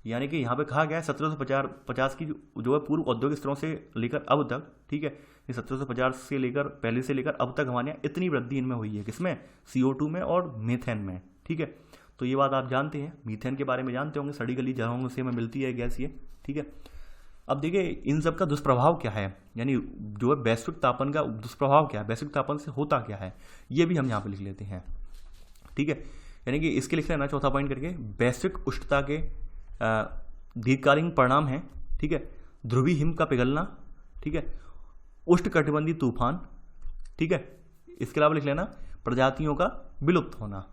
यानी कि यहाँ पे कहा गया है 1750 की जो है पूर्व औद्योगिक स्तरों से लेकर अब तक। ठीक है, ये 1750 से लेकर पहले से लेकर अब तक हमारे यहाँ इतनी वृद्धि इनमें हुई है, किसमें, CO2 में और मीथेन में। ठीक है, तो ये बात आप जानते हैं, मीथेन के बारे में जानते होंगे, सड़ी गली जगहों से हमें मिलती है गैस ये। ठीक है, अब देखिए इन सब का दुष्प्रभाव क्या है, यानी जो है वैश्विक तापन का दुष्प्रभाव क्या है, वैश्विक तापन से होता क्या है, ये भी हम यहाँ पे लिख लेते हैं। ठीक है, यानी कि इसके लिख लेना चौथा पॉइंट करके, वैश्विक उष्णता के दीर्घकालीन परिणाम है। ठीक है, ध्रुवीय हिम का पिघलना। ठीक है, उष्णकटिबंधीय तूफान। ठीक है, इसके अलावा लिख लेना प्रजातियों का विलुप्त होना।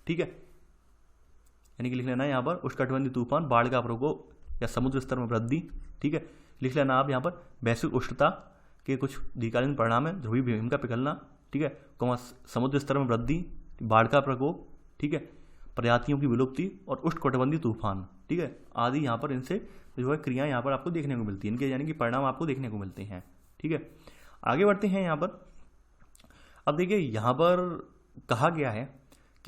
ठीक है, यानी कि लिख लेना यहाँ पर उष्णकटिबंधीय तूफान, बाढ़ का प्रकोप या समुद्र स्तर में वृद्धि। ठीक है, लिख लेना आप यहाँ पर वैश्विक उष्णता के कुछ दीर्घकालीन परिणाम है, ध्रुवीय हिम का पिघलना। ठीक है, समुद्र स्तर में वृद्धि, बाढ़ का प्रकोप। ठीक है, प्रजातियों की विलुप्ति और उष्णकटिबंधीय तूफान। ठीक है, आदि यहाँ पर इनसे जो है क्रियाएं यहाँ पर आपको देखने को मिलती है, इनके यानी कि परिणाम आपको देखने को मिलते हैं। ठीक है, आगे बढ़ते हैं यहाँ पर। अब देखिए यहाँ पर कहा गया है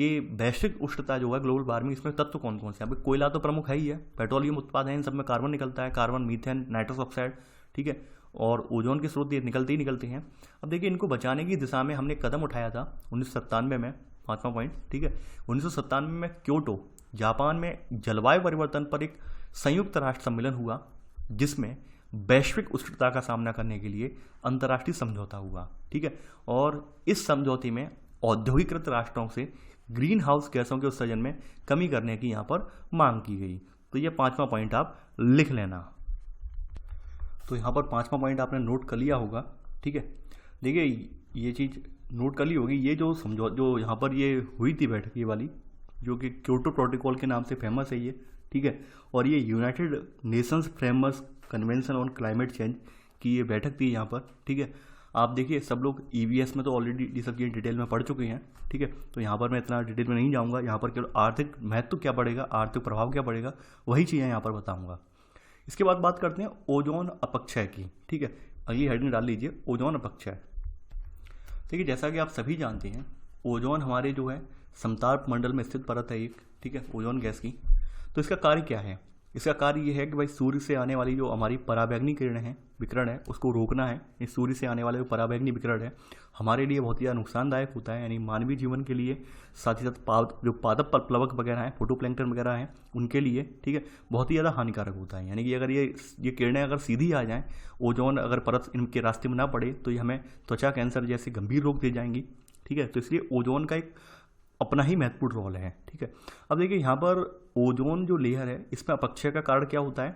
कि वैश्विक उष्णता जो है, ग्लोबल वार्मिंग, इसमें तत्व कौन कौन से हैं। अभी कोयला तो प्रमुख है ही है, पेट्रोलियम उत्पाद हैं, इन सब में कार्बन निकलता है, कार्बन, मीथेन, नाइट्रस ऑक्साइड, ठीक है, और ओजोन के स्रोत ये निकलते ही निकलते हैं। अब देखिए इनको बचाने की दिशा में हमने कदम उठाया था 1997 में, 5वां पॉइंट, ठीक है। 1997 में क्योटो, जापान में जलवायु परिवर्तन पर एक संयुक्त राष्ट्र सम्मेलन हुआ, जिसमें वैश्विक उष्णता का सामना करने के लिए अंतर्राष्ट्रीय समझौता हुआ, ठीक है। और इस समझौते में औद्योगिकृत राष्ट्रों से ग्रीन हाउस गैसों के उत्सर्जन में कमी करने की यहाँ पर मांग की गई। तो ये 5वां पॉइंट आप लिख लेना। तो यहाँ पर 5वां पॉइंट आपने नोट कर लिया होगा, ठीक है। देखिए ये चीज़ नोट कर ली होगी, ये जो जो यहाँ पर ये हुई थी बैठक ये वाली, जो कि क्योटो प्रोटोकॉल के नाम से फेमस है ये, ठीक है। और ये United Nations framework convention on climate change की ये बैठक थी यहाँ पर, ठीक है। आप देखिए सब लोग EVS में तो ऑलरेडी ये सब चीज़ें डिटेल में पढ़ चुके हैं, ठीक है। तो यहाँ पर मैं इतना डिटेल में नहीं जाऊँगा, यहाँ पर केवल आर्थिक महत्व क्या पड़ेगा, आर्थिक प्रभाव क्या पड़ेगा, वही चीज़ें यहाँ पर बताऊँगा। इसके बाद बात करते हैं ओजोन अपक्षय की, ठीक है। अगली हेडिंग डाल लीजिए, ओजोन अपक्षय। देखिए जैसा कि आप सभी जानते हैं, ओजोन हमारे जो है समताप मंडल में स्थित परत है एक, ठीक है, ओजोन गैस की। तो इसका कार्य क्या है? इसका कार्य ये है कि भाई सूर्य से आने वाली जो हमारी पराबैंगनी किरणें हैं, विकिरण है, उसको रोकना है। इस सूर्य से आने वाले जो पराबैंगनी विकिरण है हमारे लिए बहुत ही ज़्यादा नुकसानदायक होता है, यानी मानवीय जीवन के लिए, साथ ही साथ जो पादप प्लवक वगैरह हैं, फोटोप्लैंक्टन वगैरह हैं, उनके लिए, ठीक है, बहुत ही ज़्यादा हानिकारक होता है। यानी कि अगर ये किरणें अगर सीधी आ जाएँ, ओजोन अगर परत इनके रास्ते में ना पड़े, तो ये हमें त्वचा कैंसर जैसे गंभीर रोग दे जाएंगी, ठीक है। तो इसलिए ओजोन का एक अपना ही महत्वपूर्ण रोल है, ठीक है। अब देखिए यहाँ पर ओजोन जो लेयर है, इसमें अपक्षय का कारण क्या होता है?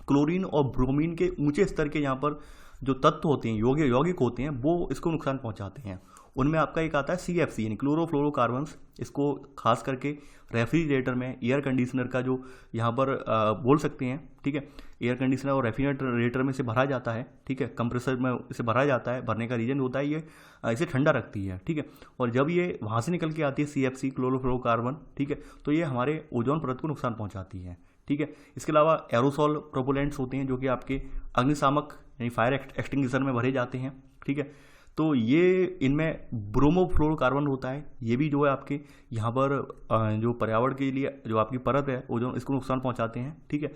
क्लोरीन और ब्रोमीन के ऊंचे स्तर के यहाँ पर जो तत्व होते हैं, यौगिक होते हैं, वो इसको नुकसान पहुंचाते हैं। उनमें आपका एक आता है CFC यानी क्लोरोफ्लोरोकार्बन्स। इसको खास करके रेफ्रिजरेटर में, एयर कंडीशनर का जो यहाँ पर बोल सकते हैं, ठीक है, एयर कंडीशनर और रेफ्रिजरेटर में से भरा जाता है, ठीक है, कंप्रेसर में इसे भरा जाता है। भरने का रीजन होता है ये इसे ठंडा रखती है, ठीक है। और जब ये वहाँ से निकल के आती है CFC क्लोरोफ्लोरोकार्बन, ठीक है, तो ये हमारे ओजोन परत को नुकसान पहुँचाती है, ठीक है। इसके अलावा एरोसोल प्रोपोलेंट्स होते हैं जो कि आपके अग्निशामक यानी फायर एक्सटिंग्विशर में भरे जाते हैं, ठीक है। तो ये इनमें ब्रोमोफ्लोरोकार्बन होता है, ये भी जो है आपके यहाँ पर जो पर्यावरण के लिए जो आपकी परत है ओजोन, इसको नुकसान पहुँचाते हैं, ठीक है।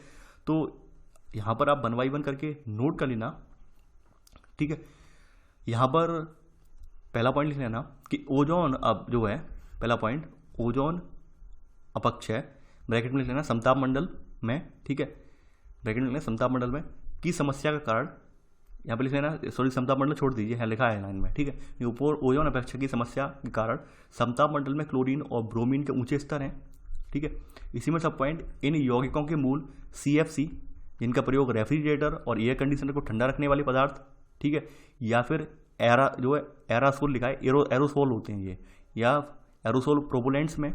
तो यहाँ पर आप 1 बाय 1 करके नोट कर लेना, ठीक है। यहाँ पर पहला पॉइंट लिख लेना कि ओजोन अब जो है पहला पॉइंट, ओजोन अपक्षय, ब्रैकेट में लिख लेना समताप मंडल में, ठीक है, ब्रैकेट में लिखना समताप मंडल में की समस्या का कारण, यहाँ पे लिख लेना, सॉरी समताप मंडल छोड़ दीजिए, यहाँ लिखा है लाइन में, ठीक है। ऊपर ओजोन अपक्षय की समस्या के कारण समताप मंडल में क्लोरीन और ब्रोमीन के ऊंचे स्तर हैं, ठीक है। इसी में सब पॉइंट, इन यौगिकों के मूल CFC, जिनका प्रयोग रेफ्रिजरेटर और एयर कंडीशनर को ठंडा रखने वाले पदार्थ, ठीक है, या फिर जो है एरासोल लिखा है, एरोसोल होते हैं ये, या एरोसोल प्रोपोलेंट्स में,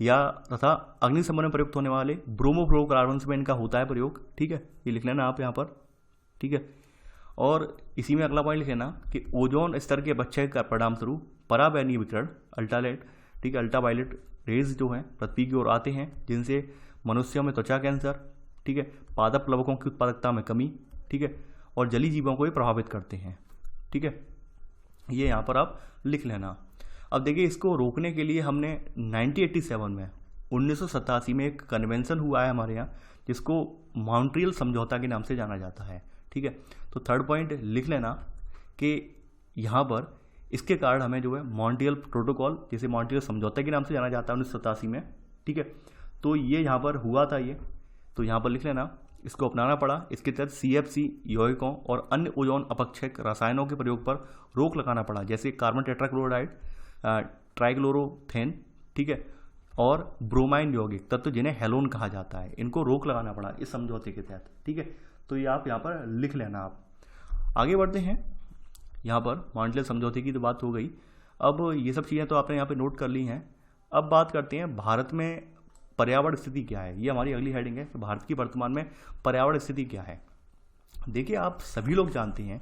या तथा अग्निशमन में प्रयुक्त होने वाले ब्रोमोफ्लोरोकार्बन्स में इनका होता है प्रयोग, ठीक है। ये लिख लेना आप यहाँ पर, ठीक है। और इसी में अगला पॉइंट लिख लेना कि ओजोन स्तर के अपक्षय का परिणाम स्वरूप पराबैंगनी विकिरण अल्ट्रावायलेट, ठीक है, अल्ट्रावायलेट रेज जो हैं पृथ्वी की ओर आते हैं, जिनसे मनुष्यों में त्वचा कैंसर, ठीक है, पादप प्लवकों की उत्पादकता में कमी, ठीक है, और जलीय जीवों को भी प्रभावित करते हैं, ठीक है। ये यहाँ पर आप लिख लेना। अब देखिए इसको रोकने के लिए हमने 1987 में एक कन्वेंशन हुआ है हमारे यहाँ, जिसको मॉन्ट्रियल समझौता के नाम से जाना जाता है, ठीक है। तो थर्ड पॉइंट लिख लेना कि यहाँ पर इसके कारण हमें जो है मॉन्ट्रियल प्रोटोकॉल, जिसे मॉन्ट्रियल समझौता के नाम से जाना जाता है 1987 में, ठीक है। तो ये यहाँ पर हुआ था ये, तो यहाँ पर लिख लेना, इसको अपनाना पड़ा। इसके तहत CFC यौगिकों और अन्य ओजोन अपक्षय रसायनों के प्रयोग पर रोक लगाना पड़ा, जैसे कार्बन टेट्राक्लोराइड, ट्राइक्लोरोथेन, ठीक है, और ब्रोमाइन यौगिक तत्व जिन्हें हेलोन कहा जाता है, इनको रोक लगाना पड़ा इस समझौते के तहत, ठीक है। तो ये आप यहाँ पर लिख लेना। आप आगे बढ़ते हैं, यहाँ पर मॉन्ट्रियल समझौते की तो बात हो गई। अब ये सब चीज़ें तो आपने यहाँ पे नोट कर ली हैं। अब बात करते हैं भारत में पर्यावरण स्थिति क्या है। ये हमारी अगली हेडिंग है कि भारत की वर्तमान में पर्यावरण स्थिति क्या है। देखिए आप सभी लोग जानते हैं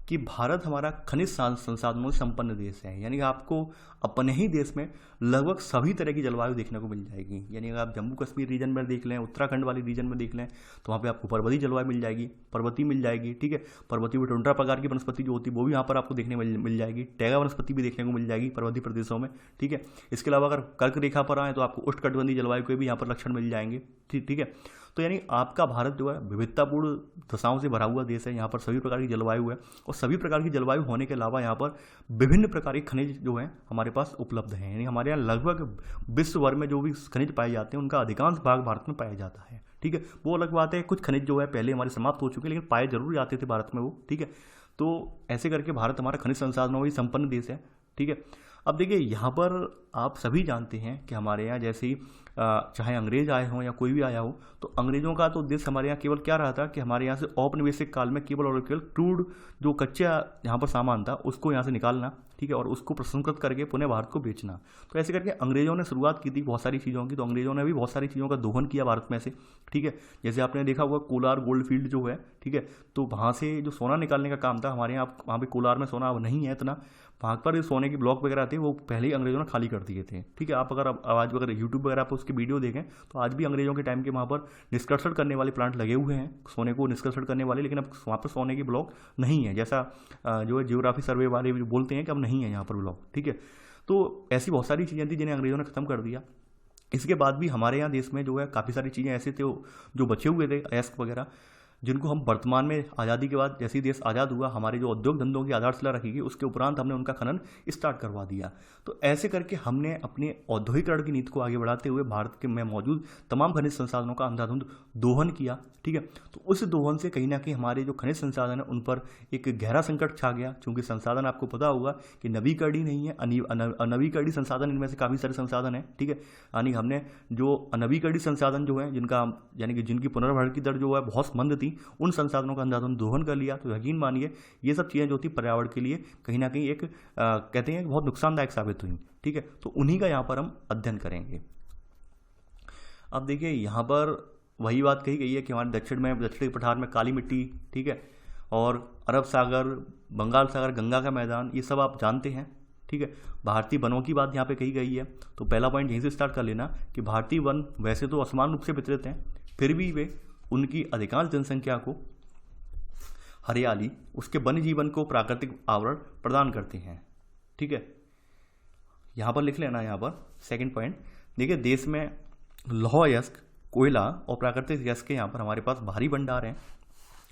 कि भारत हमारा खनिज संसाधनों से संपन्न देश है, यानी कि आपको अपने ही देश में लगभग सभी तरह की जलवायु देखने को मिल जाएगी। यानी अगर आप जम्मू कश्मीर रीजन में देख लें, उत्तराखंड वाले रीजन में देख लें, तो वहाँ पे आपको पर्वतीय जलवायु मिल जाएगी, पर्वतीय मिल जाएगी, ठीक है। पर्वतीय में टुंड्रा प्रकार की वनस्पति जो होती है वो भी यहाँ पर आपको देखने मिल जाएगी, टैगा वनस्पति भी देखने को मिल जाएगी पर्वतीय प्रदेशों में, ठीक है। इसके अलावा अगर कर्क रेखा पर आए तो आपको उष्णकटिबंधीय जलवायु के भी यहाँ पर लक्षण मिल जाएंगे, ठीक है। तो यानी आपका भारत जो है विविधतापूर्ण दशाओं से भरा हुआ देश है। यहाँ पर सभी प्रकार की जलवायु है, और सभी प्रकार की जलवायु होने के अलावा यहाँ पर विभिन्न प्रकार के खनिज जो हैं हमारे पास उपलब्ध हैं। यानी हमारे यहाँ लगभग विश्व भर में जो भी खनिज पाए जाते हैं उनका अधिकांश भाग भारत में पाया जाता है, ठीक है। वो अलग बात है, कुछ खनिज जो है पहले हमारे समाप्त हो चुके हैं, लेकिन पाए जरूर जाते थे भारत में वो, ठीक है। तो ऐसे करके भारत हमारा खनिज संसाधनों में संपन्न देश है, ठीक है। अब देखिए यहाँ पर आप सभी जानते हैं कि हमारे यहाँ जैसे ही चाहे अंग्रेज आए हों या कोई भी आया हो, तो अंग्रेजों का तो उद्देश्य हमारे यहाँ केवल क्या रहा था कि हमारे यहाँ से औपनिवेशिक काल में केवल और केवल क्रूड जो कच्चा यहाँ पर सामान था उसको यहाँ से निकालना, ठीक है, और उसको प्रसंस्कृत करके पुनः भारत को बेचना। तो ऐसे करके अंग्रेजों ने शुरुआत की थी बहुत सारी चीज़ों की। तो अंग्रेजों ने भी बहुत सारी चीज़ों का दोहन किया भारत में से, ठीक है। जैसे आपने देखा होगा कोलार गोल्ड फील्ड जो है, ठीक है, तो वहाँ से जो सोना निकालने का काम था, हमारे यहाँ वहाँ पे कोलार में सोना अब नहीं है इतना, वहाँ पर सोने के ब्लॉक वगैरह थे वो पहले ही अंग्रेजों ने खाली कर दिए थे, ठीक है। आप अगर यूट्यूब वगैरह पर उसकी वीडियो देखें तो आज भी अंग्रेजों के टाइम के वहाँ पर निष्कर्षण करने वाले प्लांट लगे हुए हैं, सोने को निष्कर्षण करने वाले, लेकिन अब वहाँ पर सोने के ब्लॉक नहीं है, जैसा जो है जियोग्राफी सर्वे वाले बोलते हैं कि अब नहीं है यहाँ पर ब्लॉक, ठीक है। तो ऐसी बहुत सारी चीज़ें थी जिन्हें अंग्रेजों ने ख़त्म कर दिया। इसके बाद भी हमारे यहाँ देश में जो है काफ़ी सारी चीज़ें ऐसे थे जो बचे हुए थे, अयस्क वगैरह, जिनको हम वर्तमान में आज़ादी के बाद जैसे ही देश आज़ाद हुआ, हमारे जो उद्योग धंधों की आधारशिला रखी गई उसके उपरांत हमने उनका खनन स्टार्ट करवा दिया। तो ऐसे करके हमने अपने औद्योगिकरण की नीति को आगे बढ़ाते हुए भारत के में मौजूद तमाम खनिज संसाधनों का अंधाधुंध दोहन किया, ठीक है। तो उस दोहन से कहीं ना कहीं हमारे जो खनिज संसाधन है उन पर एक गहरा संकट छा गया, क्योंकि संसाधन आपको पता होगा कि नवीकरणीय नहीं है, अनवीकरणीय संसाधन इनमें से काफ़ी सारे संसाधन हैं, ठीक है। यानी हमने जो अनवीकरणीय संसाधन जो है जिनका यानी कि जिनकी पुनर्भरण की दर जो है बहुत मंद थी, उन संसाधनों का अंधाधुंध दोहन कर लिया। तो यकीन मानिए ये सब चीज़ें जो थी पर्यावरण के लिए कहीं ना कहीं एक कहते हैं बहुत नुकसानदायक साबित हुई, ठीक है। तो उन्हीं का यहाँ पर हम अध्ययन करेंगे। अब देखिए यहाँ पर वही बात कही गई है कि हमारे दक्षिण पठार में काली मिट्टी, ठीक है, और अरब सागर, बंगाल सागर, गंगा का मैदान, ये सब आप जानते हैं, ठीक है। भारतीय वनों की बात यहाँ पे कही गई है। तो पहला पॉइंट यहीं से स्टार्ट कर लेना कि भारतीय वन वैसे तो असमान रूप से वितरित हैं, फिर भी वे उनकी अधिकांश जनसंख्या को हरियाली, उसके वन्य जीवन को प्राकृतिक आवरण प्रदान करते हैं, ठीक है। यहाँ पर लिख लेना, यहाँ पर सेकंड पॉइंट देखिए, देश में लौह अयस्क, कोयला और प्राकृतिक अयस्क के यहाँ पर हमारे पास भारी भंडार हैं।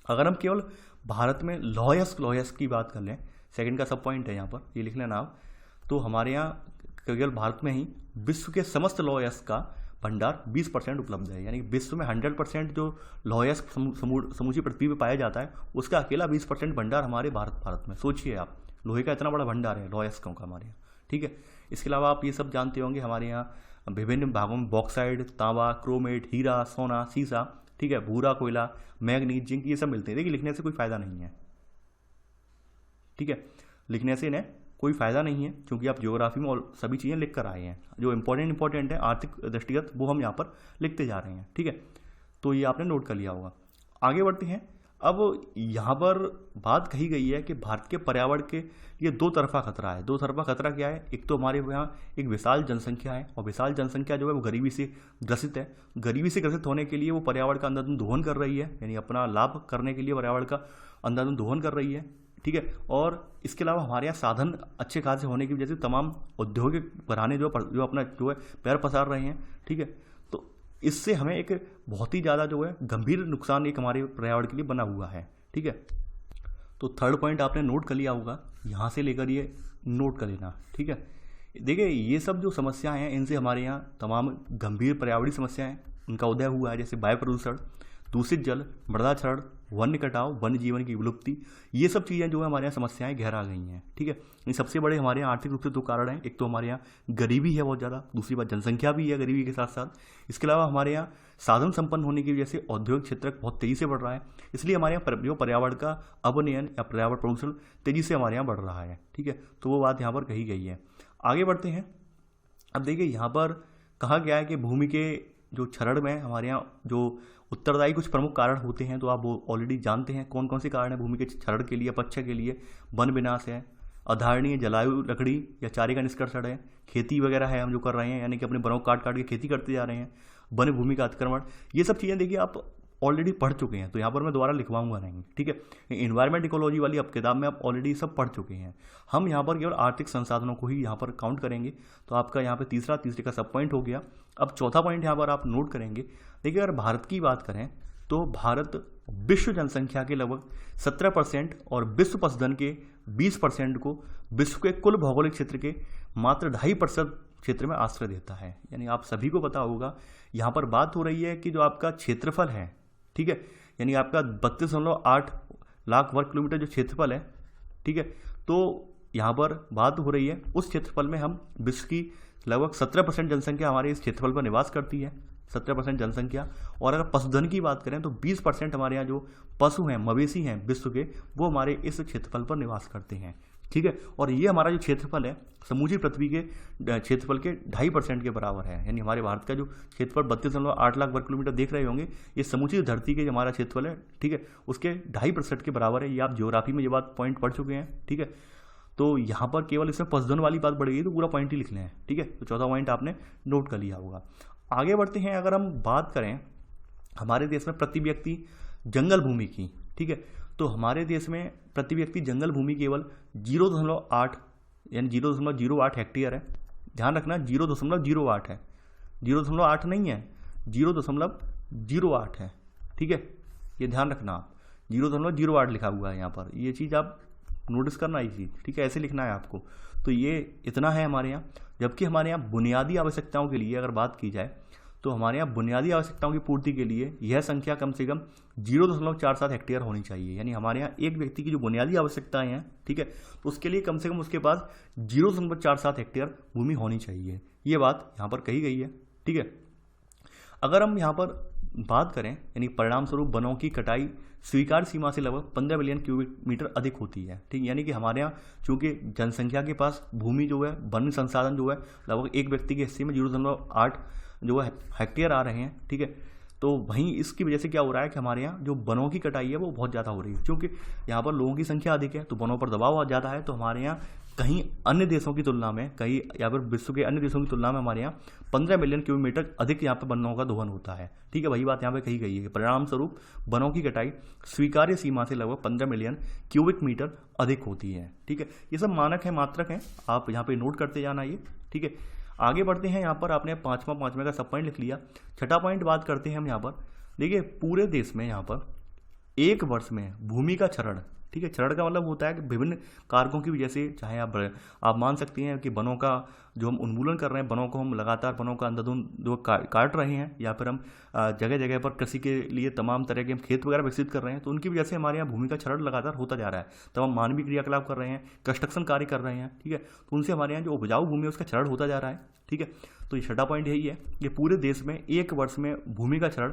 अगर हम केवल भारत में लौह अयस्क की बात कर लें, सेकंड का सब पॉइंट है यहाँ पर, ये लिख लेना आप, तो हमारे यहाँ केवल भारत में ही विश्व के समस्त लौह अयस्क का भंडार 20% उपलब्ध है। यानी विश्व में 100% जो लौह अयस्क समूची पृथ्वी पर पाया जाता है उसका अकेला 20% भंडार हमारे भारत में। सोचिए आप, लोहे का इतना बड़ा भंडार है लौह अयस्कों का हमारे यहाँ, ठीक है। इसके अलावा आप ये सब जानते होंगे हमारे यहाँ विभिन्न भागों में बॉक्साइड, तांबा, क्रोमेट, हीरा, सोना, सीसा, ठीक है, भूरा कोयला, मैग्नीज, जिंक, ये सब मिलते हैं। देखिए लिखने से कोई फायदा नहीं है, ठीक है, लिखने से इन्हें कोई फ़ायदा नहीं है, क्योंकि आप ज्योग्राफी में और सभी चीज़ें लिख कर आए हैं। जो इंपॉर्टेंट है आर्थिक दृष्टिगत वो हम यहाँ पर लिखते जा रहे हैं, ठीक है। तो ये आपने नोट कर लिया होगा। आगे बढ़ते हैं। अब यहाँ पर बात कही गई है कि भारत के पर्यावरण के ये दो तरफा खतरा है। दो तरफा खतरा क्या है? एक तो हमारे यहाँ एक विशाल जनसंख्या है, और विशाल जनसंख्या जो है वो गरीबी से ग्रसित है। गरीबी से ग्रसित होने के लिए वो पर्यावरण का अंधाधुंध दोहन कर रही है, यानी अपना लाभ करने के लिए पर्यावरण का अंधाधुंध दोहन कर रही है, ठीक है। और इसके अलावा हमारे यहाँ साधन अच्छे खासे होने की वजह से तमाम औद्योगिक घराने जो अपना जो है पैर पसार रहे हैं, ठीक है। तो इससे हमें एक बहुत ही ज़्यादा जो है गंभीर नुकसान एक हमारे पर्यावरण के लिए बना हुआ है, ठीक है। तो थर्ड पॉइंट आपने नोट कर लिया होगा, यहाँ से लेकर ये नोट कर लेना, ठीक है। देखिए ये सब जो समस्याएं हैं इनसे हमारे यहाँ तमाम गंभीर पर्यावरणीय समस्याएं उनका उदय हुआ है, जैसे वायु प्रदूषण, दूषित जल, मृदा क्षरण, वन्य कटाव, वन्य जीवन की विलुप्ति, ये सब चीज़ें जो है हमारे यहाँ समस्याएं गहरा गई हैं, ठीक है। इन सबसे बड़े हमारे यहाँ आर्थिक रूप से दो कारण हैं। एक तो हमारे यहाँ गरीबी है बहुत ज़्यादा, दूसरी बात जनसंख्या भी है गरीबी के साथ साथ। इसके अलावा हमारे यहाँ साधन संपन्न होने की वजह से औद्योगिक क्षेत्र बहुत तेज़ी से बढ़ रहा है, इसलिए हमारे यहाँ जो पर्यावरण का अवनयन या पर्यावरण प्रदूषण तेज़ी से हमारे यहाँ बढ़ रहा है, ठीक है। तो वो बात यहाँ पर कही गई है। आगे बढ़ते हैं। अब देखिए यहाँ पर कहा गया है कि भूमि के जो क्षरण में हमारे यहाँ जो उत्तरदायी कुछ प्रमुख कारण होते हैं, तो आप वो ऑलरेडी जानते हैं कौन कौन से कारण है भूमि के क्षरण के लिए, अपक्षय के लिए। वन विनाश है, अधारणीय जलायु लकड़ी या चारे का निष्कर्षण है, खेती वगैरह है हम जो कर रहे हैं, यानी कि अपने वनों काट काट के खेती करते जा रहे हैं, वन भूमि का अतिक्रमण, ये सब चीज़ें देखिए आप ऑलरेडी पढ़ चुके हैं, तो यहाँ पर मैं दोबारा लिखवाऊंगा नहीं, ठीक है। इन्वायरमेंट इकोलॉजी वाली अब किताब में आप ऑलरेडी सब पढ़ चुके हैं। हम यहाँ पर केवल आर्थिक संसाधनों को ही यहाँ पर काउंट करेंगे। तो आपका यहाँ पे तीसरे का सब पॉइंट हो गया। अब चौथा पॉइंट यहाँ पर आप नोट करेंगे। देखिए अगर भारत की बात करें तो भारत विश्व जनसंख्या के लगभग 17% और विश्व पशुधन के 20% को विश्व के कुल भौगोलिक क्षेत्र के मात्र 2.5% क्षेत्र में आश्रय देता है। यानी आप सभी को पता होगा यहाँ पर बात हो रही है कि जो आपका क्षेत्रफल है, ठीक है, यानी आपका 32.8 लाख वर्ग किलोमीटर जो क्षेत्रफल है, ठीक है, तो यहाँ पर बात हो रही है उस क्षेत्रफल में हम विश्व की लगभग 17% जनसंख्या हमारे इस क्षेत्रफल पर निवास करती है, 17% जनसंख्या। और अगर पशुधन की बात करें तो 20% हमारे यहाँ जो पशु हैं, मवेशी हैं विश्व के, वो हमारे इस क्षेत्रफल पर निवास करते हैं, ठीक है। और ये हमारा जो क्षेत्रफल है समूची पृथ्वी के क्षेत्रफल के 2.5% के बराबर है। यानी हमारे भारत का जो क्षेत्रफल 32.8 लाख वर्ग किलोमीटर देख रहे होंगे, ये समूची धरती के जो हमारा क्षेत्रफल है, ठीक है, उसके 2.5% के बराबर है। ये आप ज्योग्राफी में ये बात पॉइंट पढ़ चुके हैं, ठीक है। तो यहाँ पर केवल इसमें पशुधन वाली बात बढ़ गई तो पूरा पॉइंट ही लिखना है, ठीक है। तो चौथा पॉइंट आपने नोट कर लिया होगा। आगे बढ़ते हैं। अगर हम बात करें हमारे देश में प्रति व्यक्ति जंगल भूमि की, ठीक है, तो हमारे देश में प्रति व्यक्ति जंगल भूमि केवल 0.8 यानी 0.08 हेक्टेयर है। ध्यान रखना 0.08 है, 0.8 नहीं है, 0.08 है, ठीक है। ये ध्यान रखना आप 0.08 लिखा हुआ है यहाँ पर, ये चीज़ आप नोटिस करना, ये चीज़, ठीक है, ऐसे लिखना है आपको। तो ये इतना है हमारे यहाँ। जबकि हमारे यहाँ बुनियादी आवश्यकताओं के लिए अगर बात की जाए तो हमारे यहाँ बुनियादी आवश्यकताओं की पूर्ति के लिए यह संख्या कम से कम 0.47 हेक्टेयर होनी चाहिए। यानी हमारे यहाँ एक व्यक्ति की जो बुनियादी आवश्यकताएं हैं, ठीक है, तो उसके लिए कम से कम उसके पास 0.47 हेक्टेयर भूमि होनी चाहिए। ये बात यहाँ पर कही गई है, ठीक है। अगर हम यहाँ पर बात करें यानी परिणाम स्वरूप वनों की कटाई स्वीकार सीमा से लगभग 15 मिलियन क्यूबिक मीटर अधिक होती है, ठीक। यानी कि हमारे यहाँ चूँकि जनसंख्या के पास भूमि जो है, वन संसाधन जो है, लगभग एक व्यक्ति के हिस्से में 0.8 जो है हेक्टेयर आ रहे हैं, ठीक है। तो वहीं इसकी वजह से क्या हो रहा है कि हमारे यहाँ जो वनों की कटाई है वो बहुत ज़्यादा हो रही है। क्योंकि यहाँ पर लोगों की संख्या अधिक है तो वनों पर दबाव ज़्यादा है। तो हमारे यहाँ कहीं अन्य देशों की तुलना में, कहीं या फिर विश्व के अन्य देशों की तुलना में हमारे यहाँ 15 मिलियन क्यूबिक मीटर अधिक यहाँ पर वनों का दोहन होता है, ठीक है। वही बात यहाँ पे कही गई है कि परिणाम स्वरूप वनों की कटाई स्वीकार्य सीमा से लगभग 15 मिलियन क्यूबिक मीटर अधिक होती है, ठीक है। ये सब मानक है, मात्रक हैं, आप यहाँ पे नोट करते जाना ये, ठीक है। आगे बढ़ते हैं। यहाँ पर आपने पाँचवें का सब पॉइंट लिख लिया। छठा पॉइंट बात करते हैं हम यहाँ पर। देखिए पूरे देश में यहाँ पर एक वर्ष में भूमि का क्षरण, ठीक है, क्षरण का मतलब होता है कि विभिन्न कारकों की वजह से, चाहे आप मान सकते हैं कि वनों का जो हम उन्मूलन कर रहे हैं, वनों को हम लगातार वनों का अंधाधुंध जो काट रहे हैं, या फिर हम जगह जगह पर कृषि के लिए तमाम तरह के हम खेत वगैरह विकसित कर रहे हैं, तो उनकी वजह से हमारे यहाँ भूमि का क्षरण लगातार होता जा रहा है। तब हम मानवीय क्रियाकलाप कर रहे हैं, कंस्ट्रक्शन कार्य कर रहे हैं, ठीक है, तो उनसे हमारे यहाँ जो उपजाऊ भूमि है उसका क्षरण होता जा रहा है, ठीक है। तो ये छठा पॉइंट यही है कि पूरे देश में एक वर्ष में भूमि का क्षरण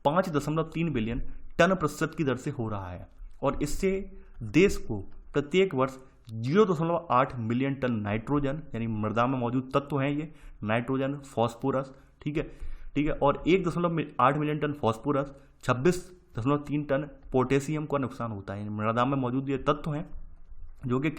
5.3 बिलियन टन प्रतिशत की दर से हो रहा है। और इससे देश को प्रत्येक वर्ष 0.8 मिलियन टन नाइट्रोजन, यानी मृदा में मौजूद तत्व हैं ये, नाइट्रोजन, फॉस्फोरस, ठीक है, ठीक है, और 1.8 million ton phosphorus, 26.3 ton potassium का नुकसान होता है। मृदा में मौजूद ये तत्व हैं जो कि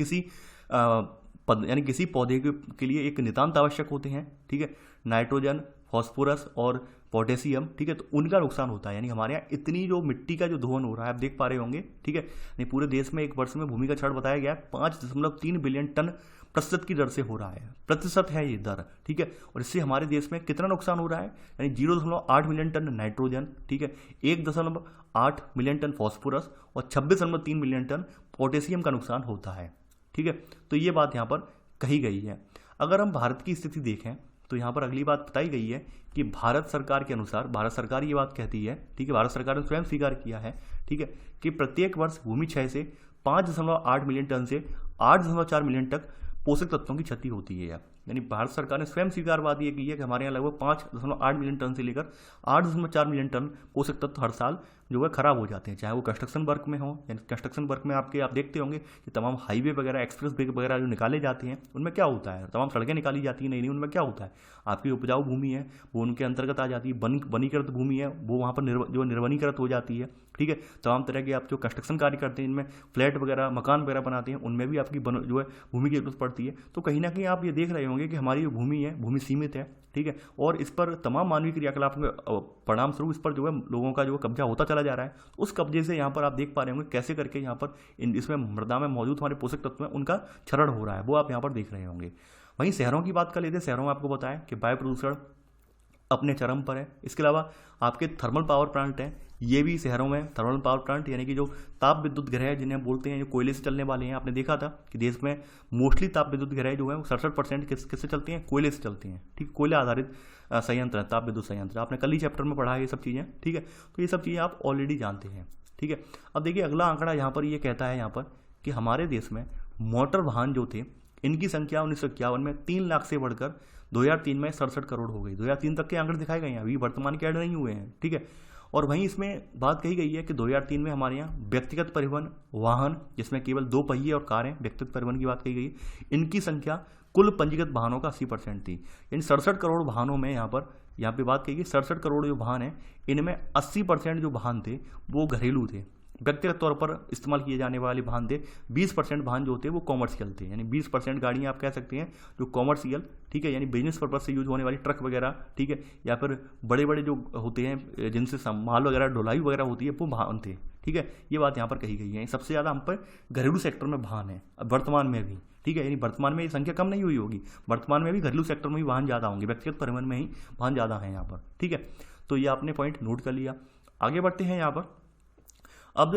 किसी पौधे के लिए एक नितांत आवश्यक होते हैं, ठीक है, नाइट्रोजन, फॉस्फोरस और पोटेशियम, ठीक है, तो उनका नुकसान होता है। यानी हमारे यहाँ इतनी जो मिट्टी का जो दोहन हो रहा है आप देख पा रहे होंगे, ठीक है। यानी पूरे देश में एक वर्ष में भूमि का क्षरण बताया गया है 5.3 बिलियन टन प्रतिशत की दर से हो रहा है, प्रतिशत है ये दर, ठीक है। और इससे हमारे देश में कितना नुकसान हो रहा है, यानी 0.8 मिलियन टन नाइट्रोजन, ठीक है, 1.8 मिलियन टन फॉस्फोरस और 26.3 मिलियन टन पोटेशियम का नुकसान होता है, ठीक है। तो ये बात यहाँ पर कही गई है। अगर हम भारत की स्थिति देखें तो यहाँ पर अगली बात बताई गई है कि भारत सरकार के अनुसार, भारत सरकार ये बात कहती है, ठीक है, भारत सरकार ने स्वयं स्वीकार किया है, ठीक है, कि प्रत्येक वर्ष भूमि क्षय से 5.8 मिलियन टन से 8.4 मिलियन तक पोषक तत्वों की क्षति होती है। यानी भारत सरकार ने स्वयं स्वीकारवाद ये की है कि हमारे यहाँ लगभग 5.8 मिलियन टन से लेकर 8.4 मिलियन टन पोषक तत्व हर साल जो है खराब हो जाते हैं, चाहे वो कंस्ट्रक्शन वर्क में हो। यानी कंस्ट्रक्शन वर्क में आप देखते होंगे कि तमाम हाईवे वगैरह, एक्सप्रेस वे वगैरह जो निकाले जाते हैं उनमें क्या होता है, तमाम सड़कें निकाली जाती हैं, नहीं उनमें क्या होता है, आपकी उपजाऊ भूमि है वो उनके अंतर्गत आ जाती है, वनीकृत भूमि है वो वहाँ पर जो निर्वनीकृत हो जाती है। ठीक है, तमाम तरह के आप जो कंस्ट्रक्शन कार्य करते हैं, इनमें फ्लैट वगैरह, मकान वगैरह बनाते हैं, उनमें भी आपकी जो है भूमि की जरूरत पड़ती है। तो कहीं ना कहीं आप ये देख रहे होंगे कि हमारी जो भूमि है, भूमि सीमित है। ठीक है, और इस पर तमाम मानवीय क्रियाकलापों के परिणाम स्वरूप इस पर जो है लोगों का जो कब्जा होता चला जा रहा है। उस कब्जे से यहाँ पर आप देख पा रहे होंगे कैसे करके यहाँ पर इसमें मृदा में मौजूद हमारे पोषक तत्व में उनका क्षरण हो रहा है, वो आप यहाँ पर देख रहे होंगे। वहीं शहरों की बात कर लेते हैं। शहरों में आपको बताया कि वायु प्रदूषण अपने चरम पर है। इसके अलावा आपके थर्मल पावर प्लांट हैं, ये भी शहरों में थर्मल पावर प्लांट यानी कि जो ताप विद्युत गृह जिन्हें बोलते हैं, जो कोयले से चलने वाले हैं। आपने देखा था कि देश में मोस्टली ताप विद्युत गृह जो है 67% किससे चलते हैं, कोयले से चलते हैं। ठीक, कोयले आधारित संयंत्र है, ताप विद्युत संयंत्र। आपने कल ही चैप्टर में पढ़ा है ये सब चीज़ें। ठीक है, तो ये सब चीज़ें आप ऑलरेडी जानते हैं। ठीक है, अब देखिए अगला आंकड़ा यहाँ पर ये कहता है यहाँ पर कि हमारे देश में मोटर वाहन जो थे इनकी संख्या 1951 में 3 लाख से बढ़कर 2003 में 67 करोड़ हो गई। 2003 तक के आंकड़े दिखाए गए हैं, अभी वर्तमान के ऐड नहीं हुए हैं। ठीक है, और वहीं इसमें बात कही गई है कि 2003 में हमारे यहाँ व्यक्तिगत परिवहन वाहन, जिसमें केवल 2 पहिए और कारें, व्यक्तिगत परिवहन की बात कही गई, इनकी संख्या कुल पंजीकृत वाहनों का 80% थी। यानी 67 करोड़ वाहनों में यहाँ पे बात कही गई 67 करोड़ जो वाहन है, इनमें 80% जो वाहन थे वो घरेलू थे, व्यक्तिगत तौर पर इस्तेमाल किए जाने वाले वाहन थे। 20% वाहन जो थे वो कॉमर्शियल थे, यानी 20% गाड़ियाँ आप कह सकते हैं जो कॉमर्शियल, ठीक है, यानी बिजनेस पर्पज से यूज होने वाली ट्रक वगैरह, ठीक है, या फिर बड़े बड़े जो होते हैं जिनसे माल वगैरह ढुलाई वगैरह होती है वो वाहन थे। ठीक है, ये बात यहाँ पर कही गई है। सबसे ज़्यादा हम पर घरेलू सेक्टर में वाहन है अब वर्तमान में भी। ठीक है, यानी वर्तमान में ये संख्या कम नहीं हुई होगी, वर्तमान में भी घरेलू सेक्टर में भी वाहन ज़्यादा होंगे, व्यक्तिगत परिवहन में ही वाहन ज़्यादा है यहाँ पर। ठीक है, तो ये आपने पॉइंट नोट कर लिया। आगे बढ़ते हैं यहाँ पर। अब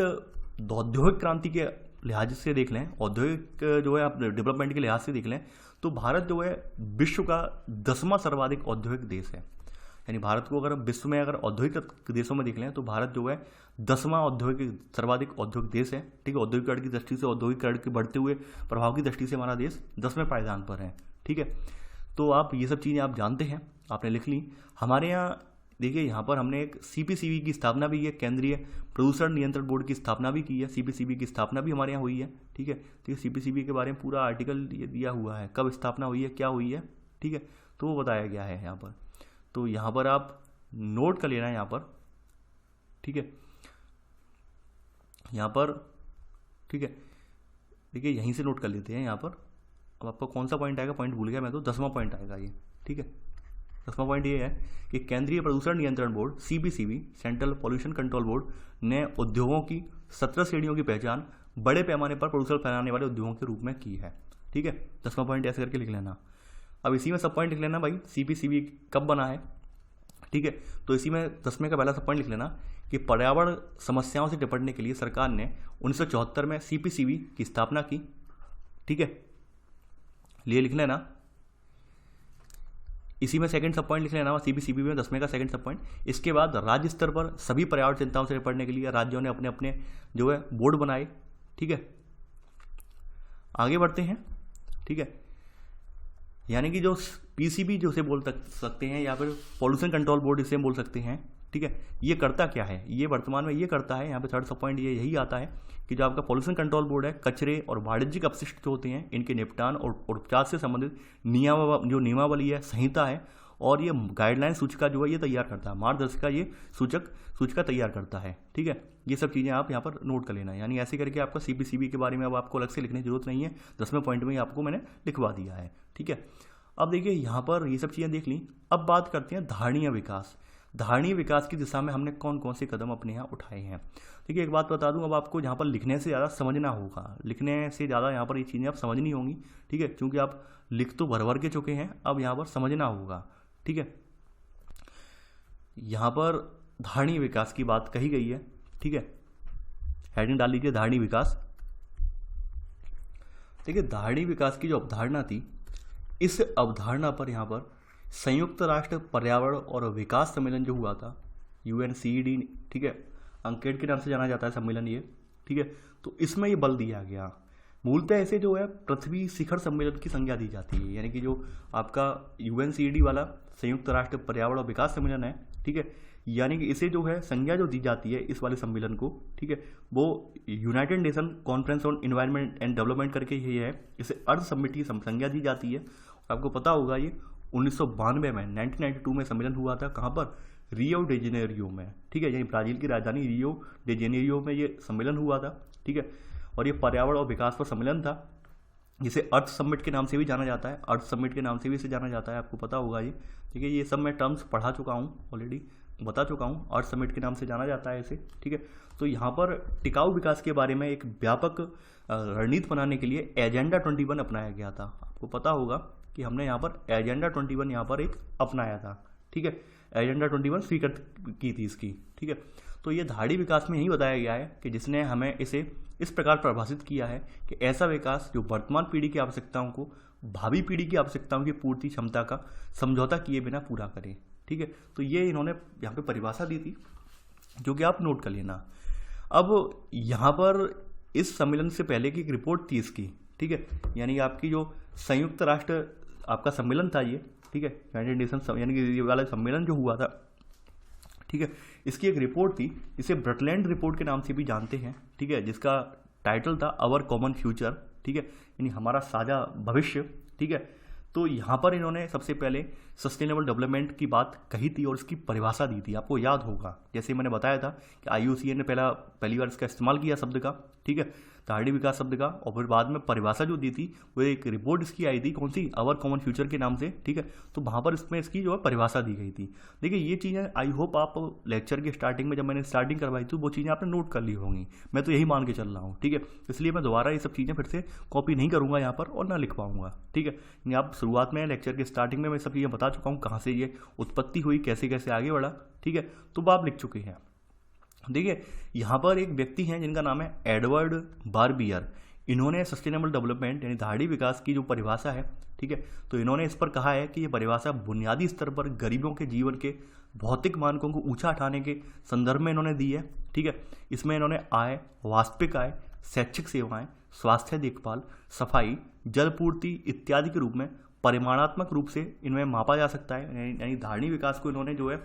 औद्योगिक क्रांति के लिहाज से देख लें, औद्योगिक जो है आप डेवलपमेंट के लिहाज से देख लें, तो भारत जो है विश्व का 10वां सर्वाधिक औद्योगिक देश है। यानी भारत को अगर विश्व में अगर औद्योगिक देशों में देख लें तो भारत जो है 10वां सर्वाधिक औद्योगिक देश है। ठीक है, औद्योगिकरण की दृष्टि से, औद्योगिकरण के बढ़ते हुए प्रभाव की दृष्टि से हमारा देश 10वें पायदान पर है। ठीक है, तो आप ये सब चीज़ें आप जानते हैं, आपने लिख ली। हमारे यहाँ देखिए यहाँ पर हमने एक CPCB की स्थापना भी है, केंद्रीय प्रदूषण नियंत्रण बोर्ड की स्थापना भी की है। CPCB की स्थापना भी हमारे यहाँ हुई है। ठीक है, तो CPCB के बारे में पूरा आर्टिकल ये दिया हुआ है, कब स्थापना हुई है, क्या हुई है। ठीक है, तो वो बताया गया है यहाँ पर, तो यहाँ पर आप नोट कर लेना है यहाँ पर। ठीक है, यहाँ पर, ठीक है, देखिए यहीं से नोट कर लेते हैं यहाँ पर। अब आपका कौन सा पॉइंट आएगा, पॉइंट भूल गया मैं तो, 10वां पॉइंट आएगा ये। ठीक है, 10वां पॉइंट ये है कि केंद्रीय प्रदूषण नियंत्रण board CPCB, central pollution control board, ने उद्योगों की 17 श्रेणियों की पहचान बड़े पैमाने पर प्रदूषण फैलाने वाले उद्योगों के रूप में की है। ठीक है, 10वां पॉइंट ऐसे करके लिख लेना। अब इसी में सब पॉइंट लिख लेना भाई, CPCB कब बना है। ठीक है, तो इसी में 10वें का पहला सब पॉइंट लिख लेना कि पर्यावरण समस्याओं से निपटने के लिए सरकार ने 1974 में CPCB की स्थापना की। ठीक है, लिए लिख लेना। इसी में सेकंड सब पॉइंट लिख लेना, CPCB में 10वें का सेकंड सब पॉइंट। इसके बाद राज्य स्तर पर सभी पर्यावरण चिंताओं से निपटने के लिए राज्यों ने अपने अपने जो है बोर्ड बनाए। ठीक है, आगे बढ़ते हैं। ठीक है, यानी कि जो PCB जो से बोल सकते हैं या फिर पॉल्यूशन कंट्रोल बोर्ड इसे बोल सकते हैं। ठीक है, ये करता क्या है, ये वर्तमान में ये करता है, यहाँ पे थर्ड सब पॉइंट ये यही आता है कि जो आपका पॉल्यूशन कंट्रोल बोर्ड है, कचरे और वाणिज्यिक अपशिष्ट जो होते हैं इनके निपटान और उपचार से संबंधित जो नियमावली है, संहिता है और ये गाइडलाइन सूचिका जो है ये तैयार करता है, मार्गदर्शिका ये सूचिका तैयार करता है। ठीक है, ये सब चीज़ें आप यहाँ पर नोट कर लेना है। यानी ऐसे करके आपका CPCB के बारे में अब आपको अलग से लिखने की जरूरत नहीं है, 10वें पॉइंट में ही आपको मैंने लिखवा दिया है। ठीक है, अब देखिए यहाँ पर ये सब चीज़ें देख ली। अब बात करते हैं धारणीय विकास। धारणीय विकास की दिशा में हमने कौन कौन से कदम अपने यहाँ उठाए हैं। देखिए एक बात बता दूं, अब आपको यहाँ पर लिखने से ज़्यादा समझना होगा, लिखने से ज़्यादा यहाँ पर ये चीज़ें आप समझनी होंगी। ठीक है, क्योंकि आप लिख तो भर के चुके हैं, अब यहाँ पर समझना होगा। ठीक है, यहाँ पर धारणीय विकास की बात कही गई है। ठीक है, हेडिंग डाल लीजिए धारणीय विकास। देखिए धारणीय विकास की जो अवधारणा थी, इस अवधारणा पर यहाँ पर संयुक्त राष्ट्र पर्यावरण और विकास सम्मेलन जो हुआ था, UNCED, ठीक है, अंकेड के नाम से जाना जाता है सम्मेलन ये। ठीक है, तो इसमें ये बल दिया गया मूलतः ऐसे जो है पृथ्वी शिखर सम्मेलन की संज्ञा दी जाती है, यानी कि जो आपका UNCED वाला संयुक्त राष्ट्र पर्यावरण और विकास सम्मेलन है, ठीक है, यानी कि इसे जो है संज्ञा जो दी जाती है इस वाले सम्मेलन को, ठीक है, वो United nation conference on environment and development करके ही है, इसे अर्थ समिट की संज्ञा दी जाती है। आपको पता होगा ये 1992 में 1992 में सम्मेलन हुआ था, कहाँ पर, रियो डे जेनेरियो में, ठीक है, यानी ब्राजील की राजधानी रियो डे जेनेरियो में ये सम्मेलन हुआ था, ठीक है, और ये पर्यावरण और विकास पर सम्मेलन था, जिसे अर्थ समिट के नाम से भी जाना जाता है, अर्थ समिट के नाम से भी इसे जाना जाता है, आपको पता होगा ये, ठीक है, ये सब मैं टर्म्स पढ़ा चुका हूँ ऑलरेडी, बता चुका हूँ, अर्थ समिट के नाम से जाना जाता है इसे, ठीक है। तो यहाँ पर टिकाऊ विकास के बारे में एक व्यापक रणनीति बनाने के लिए एजेंडा 21 अपनाया गया था। आपको पता होगा कि हमने यहाँ पर एजेंडा 21 यहाँ पर एक अपनाया था, ठीक है, एजेंडा 21 स्वीकृत की थी इसकी, ठीक है। तो ये धाड़ी विकास में यही बताया गया है कि जिसने हमें इसे इस प्रकार परिभाषित किया है कि ऐसा विकास जो वर्तमान पीढ़ी की आवश्यकताओं को भावी पीढ़ी की आवश्यकताओं की पूर्ति क्षमता का समझौता किए बिना पूरा करे, ठीक है। तो ये इन्होंने यहाँ पे परिभाषा दी थी, जो कि आप नोट कर लेना। अब यहाँ पर इस सम्मेलन से पहले की एक रिपोर्ट थी इसकी, ठीक है, यानी आपकी जो संयुक्त राष्ट्र आपका सम्मेलन था ये, ठीक है, यूनाइटेड नेशन यानी कि ये वाला सम्मेलन जो हुआ था, ठीक है, इसकी एक रिपोर्ट थी, इसे ब्रटलैंड रिपोर्ट के नाम से भी जानते हैं, ठीक है, जिसका टाइटल था आवर कॉमन फ्यूचर, ठीक है, यानी हमारा साझा भविष्य, ठीक है। तो यहाँ पर इन्होंने सबसे पहले सस्टेनेबल डेवलपमेंट की बात कही थी और इसकी परिभाषा दी थी। आपको याद होगा, जैसे मैंने बताया था कि IUCN ने पहली बार इसका इस्तेमाल किया शब्द का, ठीक है, धाड़ी विकास शब्द का, और फिर बाद में परिभाषा जो दी थी वो एक रिपोर्ट इसकी आई थी, कौन सी, आवर कॉमन फ्यूचर के नाम से, ठीक है। तो वहाँ पर इसमें इसकी जो है परिभाषा दी गई थी। देखिए ये चीज़ें आई होप आप लेक्चर के स्टार्टिंग में जब मैंने स्टार्टिंग करवाई थी वो चीज़ें आपने नोट कर ली होंगी, मैं तो यही मान के चल रहा हूँ, ठीक है। इसलिए मैं दोबारा ये सब चीज़ें फिर से कॉपी नहीं करूँगा यहाँ पर और ना लिख पाऊँगा, ठीक है। यानी आप शुरुआत में लेक्चर के स्टार्टिंग में मैं सब चीज़ें बता चुका हूँ, कहाँ से ये उत्पत्ति हुई, कैसे कैसे आगे बढ़ा, ठीक है, तो वो आप लिख चुके हैं। देखिए यहाँ पर एक व्यक्ति हैं जिनका नाम है एडवर्ड बारबियर। इन्होंने सस्टेनेबल डेवलपमेंट यानी धाड़ी विकास की जो परिभाषा है, ठीक है, तो इन्होंने इस पर कहा है कि ये परिभाषा बुनियादी स्तर पर गरीबों के जीवन के भौतिक मानकों को ऊंचा उठाने के संदर्भ में इन्होंने दी है, ठीक है। इसमें इन्होंने आय, वास्तविक आय, शैक्षिक सेवाएं, स्वास्थ्य देखभाल, सफाई, जल पूर्ति इत्यादि के रूप में परिमाणात्मक रूप से इनमें मापा जा सकता है। यानी धाड़ी विकास को इन्होंने जो है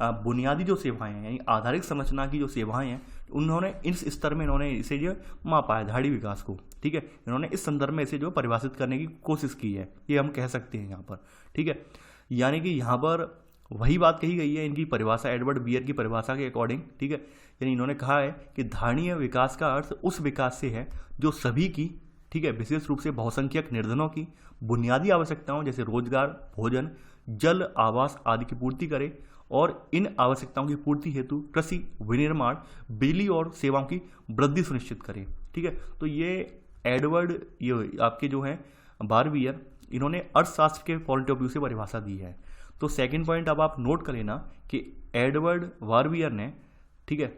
बुनियादी जो सेवाएं हैं यानी आधारिक संरचना की जो सेवाएं हैं उन्होंने इस स्तर में इन्होंने इसे जो मापा है धाड़ी विकास को, ठीक है। इन्होंने इस संदर्भ में इसे जो परिभाषित करने की कोशिश की है, ये हम कह सकते हैं यहाँ पर, ठीक है। यानी कि यहाँ पर वही बात कही गई है इनकी परिभाषा, एडवर्ड बियर की परिभाषा के अकॉर्डिंग, ठीक है। यानी इन्होंने कहा है कि धारणीय विकास का अर्थ उस विकास से है जो सभी की, ठीक है, विशेष रूप से बहुसंख्यक निर्धनों की बुनियादी आवश्यकताओं जैसे रोजगार, भोजन, जल, आवास आदि की पूर्ति करे और इन आवश्यकताओं की पूर्ति हेतु कृषि, विनिर्माण, बिजली और सेवाओं की वृद्धि सुनिश्चित करे, ठीक है। तो ये एडवर्ड ये आपके जो हैं बारबियर, इन्होंने अर्थशास्त्र के पॉइंट ऑफ व्यू से परिभाषा दी है। तो सेकंड पॉइंट अब आप नोट कर लेना कि एडवर्ड बारबियर ने, ठीक है,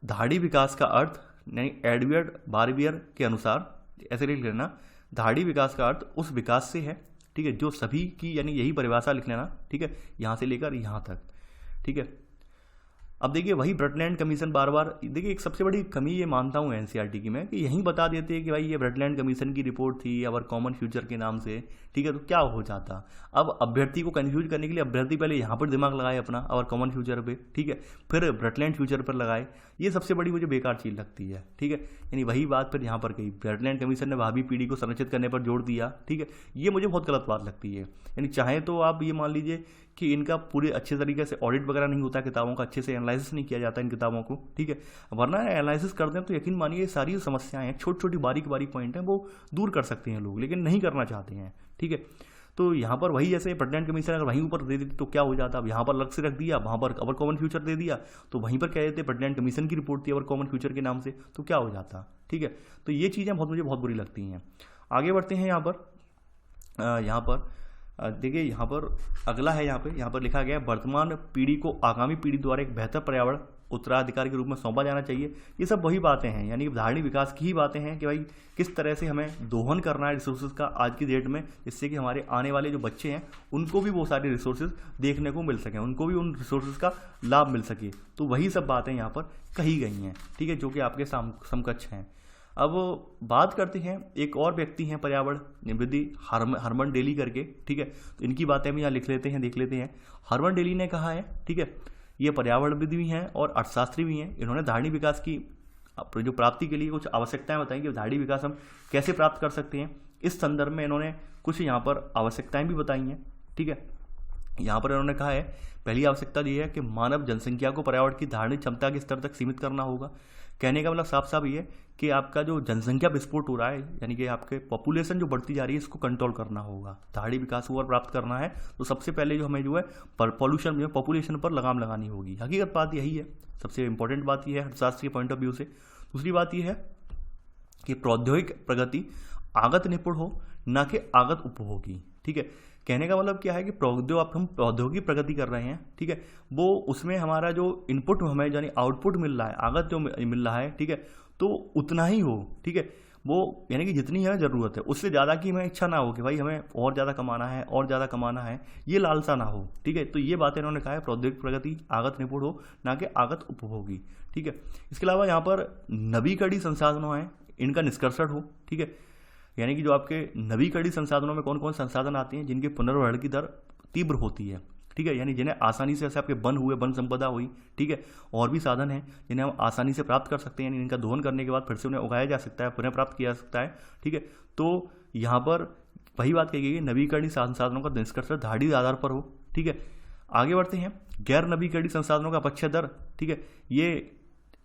धाड़ी विकास का अर्थ यानी एडवर्ड बारबियर के अनुसार ऐसे लिख लेना, धाड़ी विकास का अर्थ उस विकास से है, ठीक है, जो सभी की, यानी यही परिभाषा लिख लेना, ठीक है, यहाँ से लेकर यहाँ तक, ठीक है। अब देखिए वही ब्रटलैंड कमीशन बार बार, देखिए एक सबसे बड़ी कमी ये मानता हूँ एनसीईआरटी की मैं कि यहीं बता देते हैं कि भाई ये ब्रटलैंड कमीशन की रिपोर्ट थी आवर कॉमन फ्यूचर के नाम से, ठीक है, तो क्या हो जाता। अब अभ्यर्थी को कंफ्यूज करने के लिए अभ्यर्थी पहले यहाँ पर दिमाग लगाए अपना आवर कॉमन फ्यूचर पे, ठीक है, फिर ब्रटलैंड फ्यूचर पर लगाए, ये सबसे बड़ी मुझे बेकार चीज़ लगती है, ठीक है। यानी वही बात फिर यहाँ पर कही, ब्रटलैंड कमीशन ने भावी पीढ़ी को संरक्षित करने पर जोर दिया, ठीक है, ये मुझे बहुत गलत बात लगती है। यानी चाहे तो आप ये मान लीजिए कि इनका पूरे अच्छे तरीके से ऑडिट वगैरह नहीं होता, किताबों का अच्छे से एनालिसिस नहीं किया जाता इन किताबों को, ठीक है, वरना एनालिसिस करते हैं तो यकीन मानिए ये सारी समस्याएं हैं, छोटी छोटी बारीक बारीक पॉइंट हैं वो दूर कर सकते हैं लोग, लेकिन नहीं करना चाहते हैं, ठीक है। तो यहाँ पर वही जैसे ब्रटलैंड कमीशन अगर वहीं ऊपर दे देते तो क्या हो जाता, अब यहाँ पर अलग से रख दिया, वहाँ पर अवर कॉमन फ्यूचर दे दिया, तो वहीं पर कह देते ब्रटलैंड कमीशन की रिपोर्ट थी अवर कॉमन फ्यूचर के नाम से, तो क्या हो जाता, ठीक है। तो ये चीज़ें मुझे बहुत बुरी लगती हैं। आगे बढ़ते हैं यहाँ पर देखिए यहाँ पर अगला है, यहाँ पर लिखा गया है वर्तमान पीढ़ी को आगामी पीढ़ी द्वारा एक बेहतर पर्यावरण उत्तराधिकार के रूप में सौंपा जाना चाहिए। ये सब वही बातें हैं, यानी धारणी विकास की ही बातें हैं कि भाई किस तरह से हमें दोहन करना है रिसोर्सेज का आज की डेट में, जिससे कि हमारे आने वाले जो बच्चे हैं उनको भी वो सारे रिसोर्सेज देखने को मिल सकें, उनको भी उन रिसोर्सेज का लाभ मिल सके। तो वही सब बातें यहाँ पर कही गई हैं, ठीक है, जो कि आपके समकक्ष हैं। अब बात करते हैं, एक और व्यक्ति हैं पर्यावरण निवृत्ति हरमन डेली करके, ठीक है, तो इनकी बातें भी यहाँ लिख लेते हैं, देख लेते हैं। हरमन डेली ने कहा है, ठीक है, ये पर्यावरणविद भी हैं और अर्थशास्त्री भी हैं। इन्होंने धारणी विकास की जो प्राप्ति के लिए कुछ आवश्यकताएं बताई कि धारणी विकास हम कैसे प्राप्त कर सकते हैं। इस संदर्भ में इन्होंने कुछ यहाँ पर आवश्यकताएं भी बताई हैं, ठीक है। यहाँ पर इन्होंने कहा है, पहली आवश्यकता ये है कि मानव जनसंख्या को पर्यावरण की धारणी क्षमता के स्तर तक सीमित करना होगा। कहने का मतलब साफ साफ ये है कि आपका जो जनसंख्या विस्फोट हो रहा है, यानी कि आपके पॉपुलेशन जो बढ़ती जा रही है, इसको कंट्रोल करना होगा। धारणी विकास को और प्राप्त करना है तो सबसे पहले जो हमें जो है पॉल्यूशन जो पॉपुलेशन पर लगाम लगानी होगी। हकीकत बात यही है, सबसे इंपॉर्टेंट बात यह है अर्थशास्त्र के पॉइंट ऑफ व्यू से। दूसरी बात यह है कि प्रौद्योगिक प्रगति आगत निपुण हो, न कि आगत उपभोगी, ठीक है। कहने का मतलब क्या है कि हम प्रौद्योगिक प्रगति कर रहे हैं, ठीक है, वो उसमें हमारा जो इनपुट हमें यानी आउटपुट मिल रहा है, आगत जो मिल रहा है, ठीक है, तो उतना ही हो, ठीक है, वो यानी कि जितनी हमें ज़रूरत है उससे ज़्यादा की हमें इच्छा ना हो कि भाई हमें और ज़्यादा कमाना है और ज़्यादा कमाना है, ये लालसा ना हो, ठीक है। तो ये बातें इन्होंने कहा है, प्रौद्योगिक प्रगति आगत निपुण हो, ना कि आगत उपभोगी, ठीक है। इसके अलावा यहाँ पर नवीकरणीय संसाधनों हैं, इनका निष्कर्षण हो, ठीक है, यानी कि जो आपके नवीकरणीय संसाधनों में कौन कौन संसाधन आते हैं जिनके पुनर्भरण की दर तीव्र होती है, ठीक है, यानी जिन्हें आसानी से, जैसे आपके वन हुए, वन संपदा हुई, ठीक है, और भी साधन हैं जिन्हें हम आसानी से प्राप्त कर सकते हैं, यानी इनका दोहन करने के बाद फिर से उन्हें उगाया जा सकता है, पुनः प्राप्त किया जा सकता है, ठीक है। तो यहाँ पर वही बात कही गई है, नवीकरणीय संसाधनों का निष्कर्षण धारणी आधार पर हो, ठीक है। आगे बढ़ते हैं, गैर नवीकरणीय संसाधनों का अपक्षय दर, ठीक है, ये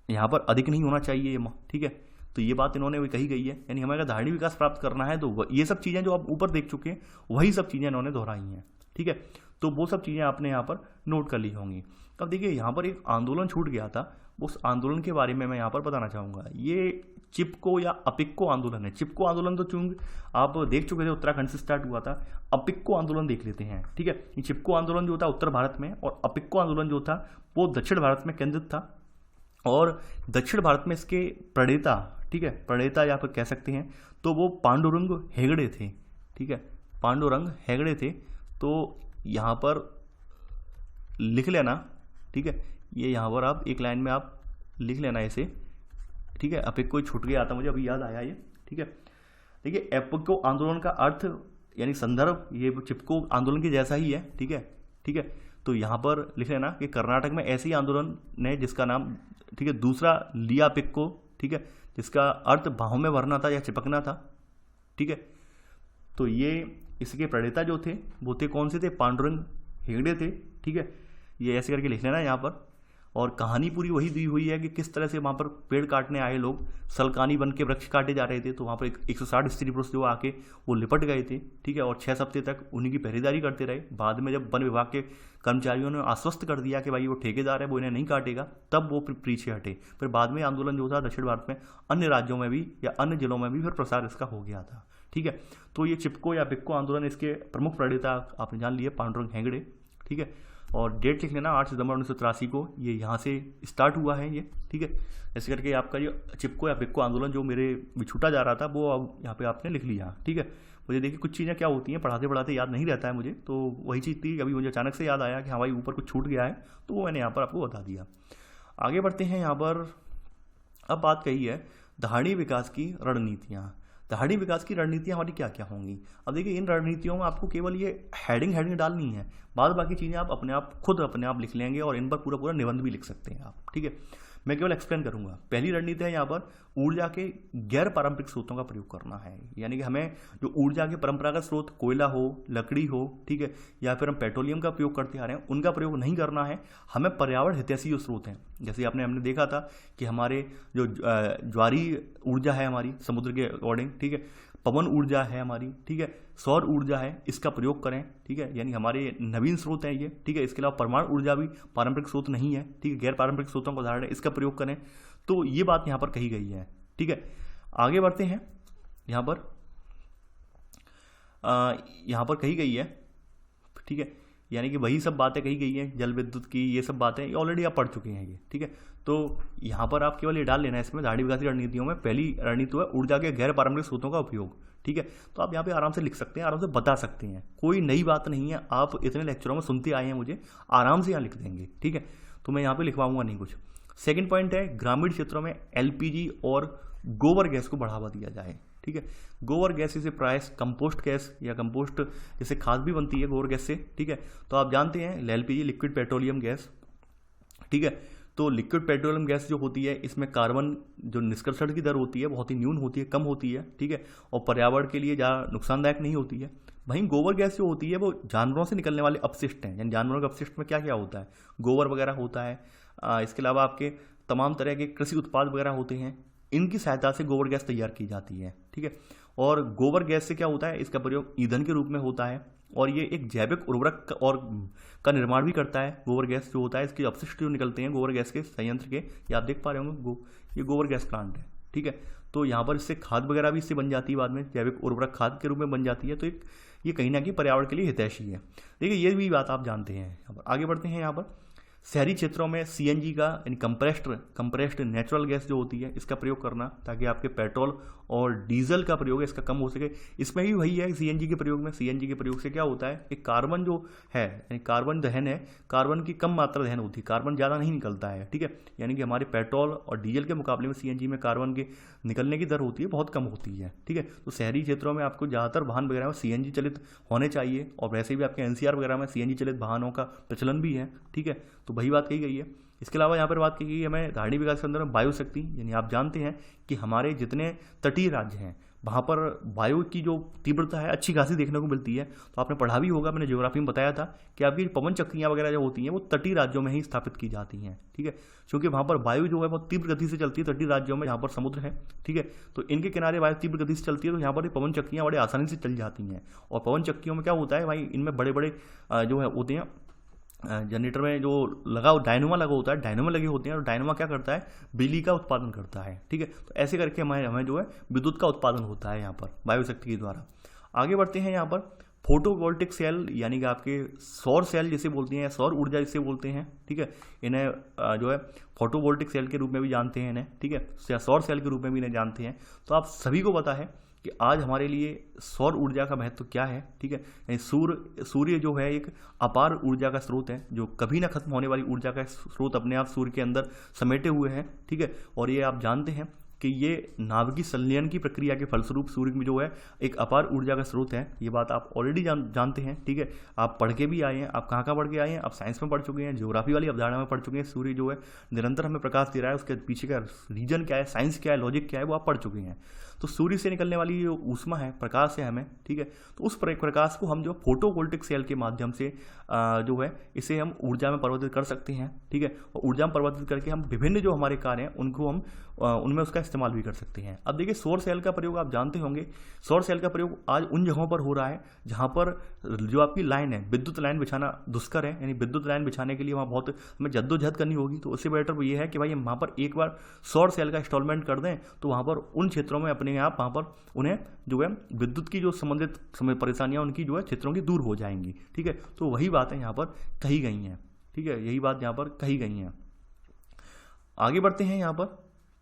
यहाँ पर अधिक नहीं होना चाहिए, ठीक है। तो ये बात इन्होंने कही गई है, यानी हमें अगर धारणी विकास प्राप्त करना है तो ये सब चीज़ें जो आप ऊपर देख चुके हैं वही सब चीज़ें इन्होंने दोहराई हैं, ठीक है। तो वो सब चीज़ें आपने यहाँ पर नोट कर ली होंगी। अब देखिए यहाँ पर एक आंदोलन छूट गया था, उस आंदोलन के बारे में मैं यहाँ पर बताना चाहूँगा। ये चिपको या अपिक्को आंदोलन है। चिपको आंदोलन तो चूंकि आप देख चुके थे उत्तराखंड से स्टार्ट हुआ था, अपिक्को आंदोलन देख लेते हैं, ठीक है। ये चिपको आंदोलन जो था उत्तर भारत में और अपिक्को आंदोलन जो था वो दक्षिण भारत में केंद्रित था, और दक्षिण भारत में इसके प्रणेता, ठीक है, प्रणेता या फिर कह सकते हैं तो वो पांडुरंग हेगड़े थे, ठीक है, पांडुरंग हेगड़े थे। तो यहाँ पर लिख लेना, ठीक है, ये यहाँ पर आप एक लाइन में आप लिख लेना ऐसे, ठीक है। अपिक्को छूट गया था मुझे, अभी याद आया ये, ठीक है। देखिए अपिक्को आंदोलन का अर्थ यानी संदर्भ ये चिपको आंदोलन के जैसा ही है, ठीक है, ठीक है। तो यहाँ पर लिख लेना कि कर्नाटक में ऐसे ही आंदोलन ने जिसका नाम, ठीक है, दूसरा लिया पिक्को, ठीक है, जिसका अर्थ बाहों में भरना था या चिपकना था, ठीक है। तो ये इसके प्रणेता जो थे वो थे कौन से थे, पांडुरंग हेगड़े थे, ठीक है। ये ऐसे करके लिख लेना यहाँ पर। और कहानी पूरी वही दी हुई है कि किस तरह से वहाँ पर पेड़ काटने आए लोग, सलकानी बन के वृक्ष काटे जा रहे थे, तो वहाँ पर 160 स्त्री पुरुष जो आके वो लिपट गए थे, ठीक है, और 6 हफ्ते तक उन्हीं की पहरेदारी करते रहे। बाद में जब वन विभाग के कर्मचारियों ने आश्वस्त कर दिया कि भाई वो ठेकेदार है, वो इन्हें नहीं काटेगा, तब वो फिर पीछे हटे। फिर बाद में आंदोलन जो था दक्षिण भारत में अन्य राज्यों में भी या अन्य जिलों में भी फिर प्रसार इसका हो गया था, ठीक है। तो ये चिपको या पिक्को आंदोलन, इसके प्रमुख प्रणेता आपने जान लिए पांडुरंग हेगड़े, ठीक है। और डेट लिख लेना 8 सितंबर 1983 को ये यहाँ से स्टार्ट हुआ है ये, ठीक है। ऐसे करके आपका ये चिपको या पिक्को आंदोलन जो मेरे छूटा जा रहा था वो अब यहाँ पे आपने लिख लिया, ठीक है। मुझे देखिए कुछ चीज़ें क्या होती हैं पढ़ाते पढ़ाते याद नहीं रहता है मुझे, तो वही चीज़ थी, अभी मुझे अचानक से याद आया कि हाँ भाई ऊपर कुछ छूट गया है, तो वो मैंने यहाँ पर आपको बता दिया। आगे बढ़ते हैं यहाँ पर। अब बात कही है धारणी विकास की रणनीतियाँ। धारणी विकास की रणनीतियाँ हमारी क्या क्या होंगी। अब देखिए इन रणनीतियों में आपको केवल ये हेडिंग डालनी है, बाद बाकी चीज़ें आप खुद अपने आप लिख लेंगे और इन पर पूरा पूरा निबंध भी लिख सकते हैं आप, ठीक है। मैं केवल एक्सप्लेन करूंगा। पहली रणनीति है यहाँ पर ऊर्जा के गैर पारंपरिक स्रोतों का प्रयोग करना है, यानी कि हमें जो ऊर्जा के परंपरागत स्रोत कोयला हो, लकड़ी हो, ठीक है, या फिर हम पेट्रोलियम का प्रयोग करते आ रहे हैं, उनका प्रयोग नहीं करना है। हमें पर्यावरण हितैषी जो स्रोत हैं, जैसे हमने देखा था कि हमारे जो ज्वारी ऊर्जा है हमारी समुद्र के अकॉर्डिंग, ठीक है, पवन ऊर्जा है हमारी, ठीक है, सौर ऊर्जा है, इसका प्रयोग करें, ठीक है, यानी हमारे नवीन स्रोत हैं ये, ठीक है। इसके अलावा परमाणु ऊर्जा भी पारंपरिक स्रोत नहीं है, ठीक है, गैर पारंपरिक स्रोतों का उदाहरण है, इसका प्रयोग करें। तो ये बात यहाँ पर कही गई है, ठीक है। आगे बढ़ते हैं। यहाँ पर कही गई है, ठीक है, यानी कि वही सब बातें कही गई हैं, जल विद्युत की ये सब बातें ये ऑलरेडी आप पढ़ चुके हैं ये, ठीक है। तो यहाँ पर आप केवल ये डाल लेना है इसमें, धारणीय विकास की रणनीतियों में पहली रणनीति है ऊर्जा के गैर पारंपरिक स्रोतों का उपयोग, ठीक है। तो आप यहाँ पे आराम से लिख सकते हैं, आराम से बता सकते हैं, कोई नई बात नहीं है, आप इतने लेक्चरों में सुनते आए हैं मुझे, आराम से यहाँ लिख देंगे, ठीक है। तो मैं यहाँ पे लिखवाऊंगा नहीं कुछ। सेकंड पॉइंट है ग्रामीण क्षेत्रों में एलपीजी और गोबर गैस को बढ़ावा दिया जाए, ठीक है। गोबर गैस इसे प्राय कंपोस्ट गैस या कंपोस्ट जैसे खाद भी बनती है गोबर गैस से, ठीक है। तो आप जानते हैं एलपीजी लिक्विड पेट्रोलियम गैस, ठीक है। तो लिक्विड पेट्रोलियम गैस जो होती है इसमें कार्बन जो निष्कर्षण की दर होती है बहुत ही न्यून होती है, कम होती है, ठीक है, और पर्यावरण के लिए ज़्यादा नुकसानदायक नहीं होती है। वहीं गोबर गैस जो होती है वो जानवरों से निकलने वाले अपशिष्ट हैं, यानी जानवरों के अपशिष्ट में क्या क्या होता है, गोबर वगैरह होता है, इसके अलावा आपके तमाम तरह के कृषि उत्पाद वगैरह होते हैं, इनकी सहायता से गोबर गैस तैयार की जाती है, ठीक है। और गोबर गैस से क्या होता है, इसका प्रयोग ईंधन के रूप में होता है और ये एक जैविक उर्वरक और का निर्माण भी करता है। गोबर गैस जो होता है इसके अपशिष्ट जो निकलते हैं गोबर गैस के संयंत्र के, ये आप देख पा रहे होंगे ये गोबर गैस प्लांट है, ठीक है। तो यहाँ पर इससे खाद वगैरह भी इससे बन जाती है, बाद में जैविक उर्वरक खाद के रूप में बन जाती है। तो ये कहीं ना कहीं पर्यावरण के लिए हितैषी है। देखिए ये भी बात आप जानते हैं। यहाँ पर आगे बढ़ते हैं। यहाँ पर शहरी क्षेत्रों में सीएनजी का यानी कंप्रेस्ड नेचुरल गैस जो होती है इसका प्रयोग करना, ताकि आपके पेट्रोल और डीजल का प्रयोग है इसका कम हो सके। इसमें भी वही है सीएनजी के प्रयोग में, सीएनजी के प्रयोग से क्या होता है, एक कार्बन जो है यानी कार्बन दहन है, कार्बन की कम मात्रा दहन होती है, कार्बन ज़्यादा नहीं निकलता है, ठीक है। यानी कि हमारे पेट्रोल और डीजल के मुकाबले में सीएनजी में कार्बन के निकलने की दर होती है बहुत कम होती है, ठीक है। तो शहरी क्षेत्रों में आपको ज़्यादातर वाहन वगैरह में सीएनजी चलित होने चाहिए, और वैसे भी आपके एनसीआर वगैरह में सीएनजी चलित वाहनों का प्रचलन भी है, ठीक है। तो वही बात कही गई है। इसके अलावा यहाँ पर बात की गई है हमें धारणीय विकास के अंदर में वायु शक्ति, यानी आप जानते हैं कि हमारे जितने तटीय राज्य हैं वहाँ पर वायु की जो तीव्रता है अच्छी खासी देखने को मिलती है। तो आपने पढ़ा भी होगा, मैंने ज्योग्राफी में बताया था कि आपकी पवन चक्कियाँ वगैरह जो होती हैं वो तटीय राज्यों में ही स्थापित की जाती हैं, ठीक है, क्योंकि वहाँ पर वायु जो है बहुत तीव्र गति से चलती है तटीय राज्यों में जहाँ पर समुद्र है, ठीक है। तो इनके किनारे वायु तीव्र गति से चलती है, तो यहाँ पर पवन चक्कियाँ बड़े आसानी से चल जाती हैं। और पवन चक्कियों में क्या होता है भाई, इनमें बड़े बड़े जो है होते हैं जनरेटर में जो लगा डायनोमा लगा होता है, डायनोमा लगे होते हैं, और डायनोमा क्या करता है, बिजली का उत्पादन करता है, ठीक है। तो ऐसे करके हमें जो है विद्युत का उत्पादन होता है यहाँ पर वायु शक्ति के द्वारा। आगे बढ़ते हैं। यहाँ पर फोटोवोल्टिक सेल यानी कि आपके सौर सेल जिसे बोलते हैं, सौर ऊर्जा जिसे बोलते हैं, ठीक है। इन्हें जो है फोटोवोल्टिक सेल के रूप में भी जानते हैं इन्हें, ठीक है, सौर सेल के रूप में भी इन्हें जानते हैं। तो आप सभी को पता है कि आज हमारे लिए सौर ऊर्जा का महत्व क्या है, ठीक है। यानी सूर्य जो है एक अपार ऊर्जा का स्रोत है, जो कभी ना खत्म होने वाली ऊर्जा का स्रोत अपने आप सूर्य के अंदर समेटे हुए हैं, ठीक है। और ये आप जानते हैं कि ये नाभिकीय संलयन की प्रक्रिया के फलस्वरूप सूर्य में जो है एक अपार ऊर्जा का स्रोत है। ये बात आप ऑलरेडी जानते हैं, ठीक है। आप पढ़ के भी आए हैं, आप कहाँ पढ़ के आए हैं, आप साइंस में पढ़ चुके हैं, ज्योग्राफी वाली अवधारणा में पढ़ चुके हैं। सूर्य जो है निरंतर हमें प्रकाश दे रहा है, उसके पीछे का रीजन क्या है, साइंस क्या है, लॉजिक क्या है, वो आप पढ़ चुके हैं। तो सूर्य से निकलने वाली जो ऊष्मा है, प्रकाश है हमें, ठीक है, तो उस प्रकाश को हम जो फोटोवोल्टिक सेल के माध्यम से जो है इसे हम ऊर्जा में परिवर्तित कर सकते हैं, ठीक है। और ऊर्जा में परिवर्तित करके हम विभिन्न जो हमारे कार्य हैं उनको हम उनमें उसका इस्तेमाल भी कर सकते हैं। अब देखिए सौर सेल का प्रयोग आप जानते होंगे, सौर सेल का प्रयोग आज उन जगहों पर हो रहा है जहाँ पर जो आपकी लाइन है, विद्युत लाइन बिछाना दुष्कर है, यानी विद्युत लाइन बिछाने के लिए वहाँ बहुत हमें जद्दोजहद करनी होगी। तो उससे बेटर ये है कि भाई हम वहाँ पर एक बार सौर सेल का इंस्टॉलमेंट कर दें, तो वहाँ पर उन क्षेत्रों में अपने आप वहाँ पर उन्हें जो है विद्युत की जो संबंधित परेशानियाँ उनकी जो है क्षेत्रों की दूर हो जाएंगी, ठीक है। तो वही बातें यहाँ पर कही गई हैं, ठीक है, यही बात यहाँ पर कही गई हैं। आगे बढ़ते हैं यहाँ पर,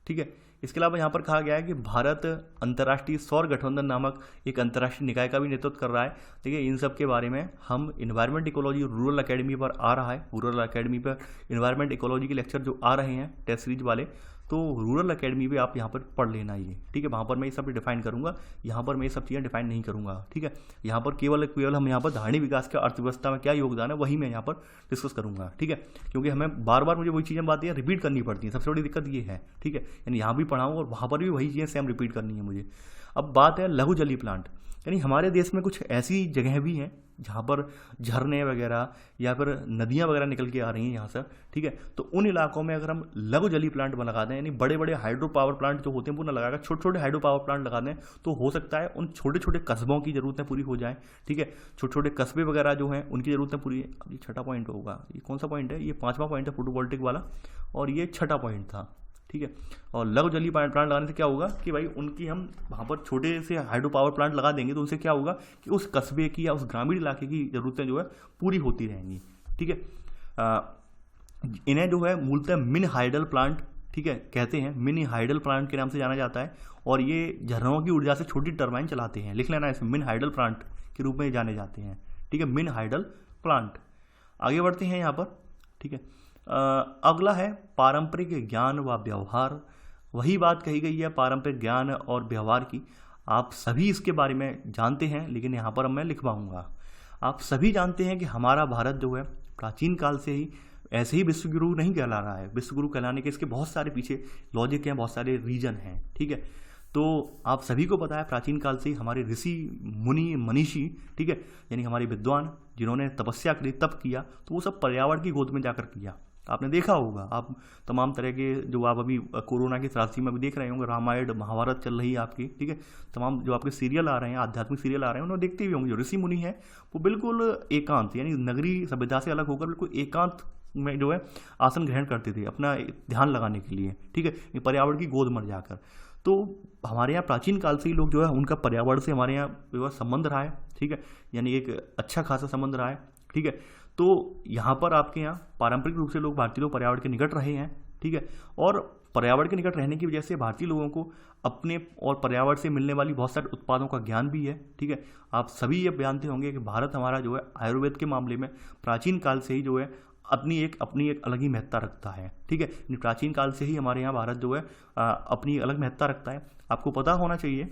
ठीक है। इसके अलावा यहाँ पर कहा गया है कि भारत अंतर्राष्ट्रीय सौर गठबंधन नामक एक अंतर्राष्ट्रीय निकाय का भी नेतृत्व कर रहा है। देखिए इन सब के बारे में हम इन्वायरमेंट इकोलॉजी रूरल एकेडमी पर आ रहा है, रूरल एकेडमी पर इन्वायरमेंट इकोलॉजी के लेक्चर जो आ रहे हैं टेस्ट सीरीज वाले, तो रूरल एकेडमी पे आप यहाँ पर पढ़ लेना ये, ठीक है। वहाँ पर मैं ये सब डिफाइन करूँगा, यहाँ पर मैं ये सब चीज़ें डिफाइन नहीं करूँगा, ठीक है। यहाँ पर केवल हम यहाँ पर धारणीय विकास का अर्थव्यवस्था में क्या योगदान है वही मैं यहाँ पर डिस्कस करूँगा, ठीक है। क्योंकि हमें बार बार मुझे वही चीज़ें बातें रिपीट करनी पड़ती हैं, सबसे बड़ी दिक्कत ये है, ठीक है। यानी यहाँ भी पढ़ाऊँ और वहाँ पर भी वही चीज़ें सेम रिपीट करनी है मुझे। अब बात है लघु जलीय प्लांट, यानी हमारे देश में कुछ ऐसी जगह भी हैं जहाँ पर झरने वगैरह या फिर नदियाँ वगैरह निकल के आ रही हैं यहाँ से, ठीक है। तो उन इलाकों में अगर हम लघु जलीय प्लांट लगा दें, यानी बड़े बड़े हाइड्रो पावर प्लांट जो होते हैं वो ना लगाकर छोटे छोटे हाइड्रो पावर प्लांट लगा दें, तो हो सकता है उन छोटे छोटे कस्बों की ज़रूरतें पूरी हो जाएँ, ठीक है। छोटे छोटे कस्बे वगैरह जो हैं उनकी ज़रूरतें पूरी। ये छठा पॉइंट होगा, ये कौन सा पॉइंट है, ये 5वां पॉइंट है फोटोवोल्टिक वाला, और ये छठा पॉइंट था, ठीक है। और लघु जलीय प्लांट लगाने से क्या होगा कि भाई उनकी हम वहाँ पर छोटे से हाइड्रो पावर प्लांट लगा देंगे तो उनसे क्या होगा कि उस कस्बे की या उस ग्रामीण इलाके की ज़रूरतें जो है पूरी होती रहेंगी, ठीक है। इन्हें जो है मूलतः मिनी हाइडल प्लांट, ठीक है, कहते हैं, मिनी हाइडल प्लांट के नाम से जाना जाता है। और ये झरनों की ऊर्जा से छोटी टरबाइन चलाते हैं, लिख लेना इसमें, मिनी हाइडल प्लांट के रूप में जाने जाते हैं, ठीक है, मिनी हाइडल प्लांट। आगे बढ़ते हैं यहाँ पर, ठीक है। अगला है पारंपरिक ज्ञान व व्यवहार। वही बात कही गई है पारंपरिक ज्ञान और व्यवहार की। आप सभी इसके बारे में जानते हैं, लेकिन यहाँ पर मैं लिखवाऊंगा। आप सभी जानते हैं कि हमारा भारत जो है प्राचीन काल से ही ऐसे ही विश्वगुरु नहीं कहला रहा है। विश्वगुरु कहलाने के इसके बहुत सारे पीछे लॉजिक हैं, बहुत सारे रीजन हैं, ठीक है। तो आप सभी को पता है प्राचीन काल से ही हमारे ऋषि मुनि मनीषी, ठीक है, यानी हमारे विद्वान जिन्होंने तपस्या करी, तप किया, तो वो सब पर्यावरण की गोद में जाकर किया। आपने देखा होगा, आप तमाम तरह के जो आप अभी कोरोना की त्रासदी में भी देख रहे होंगे, रामायण महाभारत चल रही है आपकी, ठीक है, तमाम जो आपके सीरियल आ रहे हैं, आध्यात्मिक सीरियल आ रहे हैं, उन्हें देखते भी होंगे। जो ऋषि मुनि हैं वो बिल्कुल एकांत, यानी नगरी सभ्यता से अलग होकर बिल्कुल एकांत में जो है आसन ग्रहण करते थे अपना ध्यान लगाने के लिए, ठीक है, पर्यावरण की गोद में जाकर। तो हमारे यहाँ प्राचीन काल से ही लोग जो है उनका पर्यावरण से हमारे यहाँ जो है संबंध रहा है, ठीक है, यानी एक अच्छा खासा संबंध रहा है, ठीक है। तो यहाँ पर आपके यहाँ पारंपरिक रूप से लोग, भारतीय लोग पर्यावरण के निकट रहे हैं, ठीक है। और पर्यावरण के निकट रहने की वजह से भारतीय लोगों को अपने और पर्यावरण से मिलने वाली बहुत सारे उत्पादों का ज्ञान भी है, ठीक है। आप सभी ये जानते होंगे कि भारत हमारा जो है आयुर्वेद के मामले में प्राचीन काल से ही जो है अपनी एक अलग ही महत्ता रखता है, ठीक है। प्राचीन काल से ही हमारे यहाँ भारत जो है अपनी अलग महत्ता रखता है। आपको पता होना चाहिए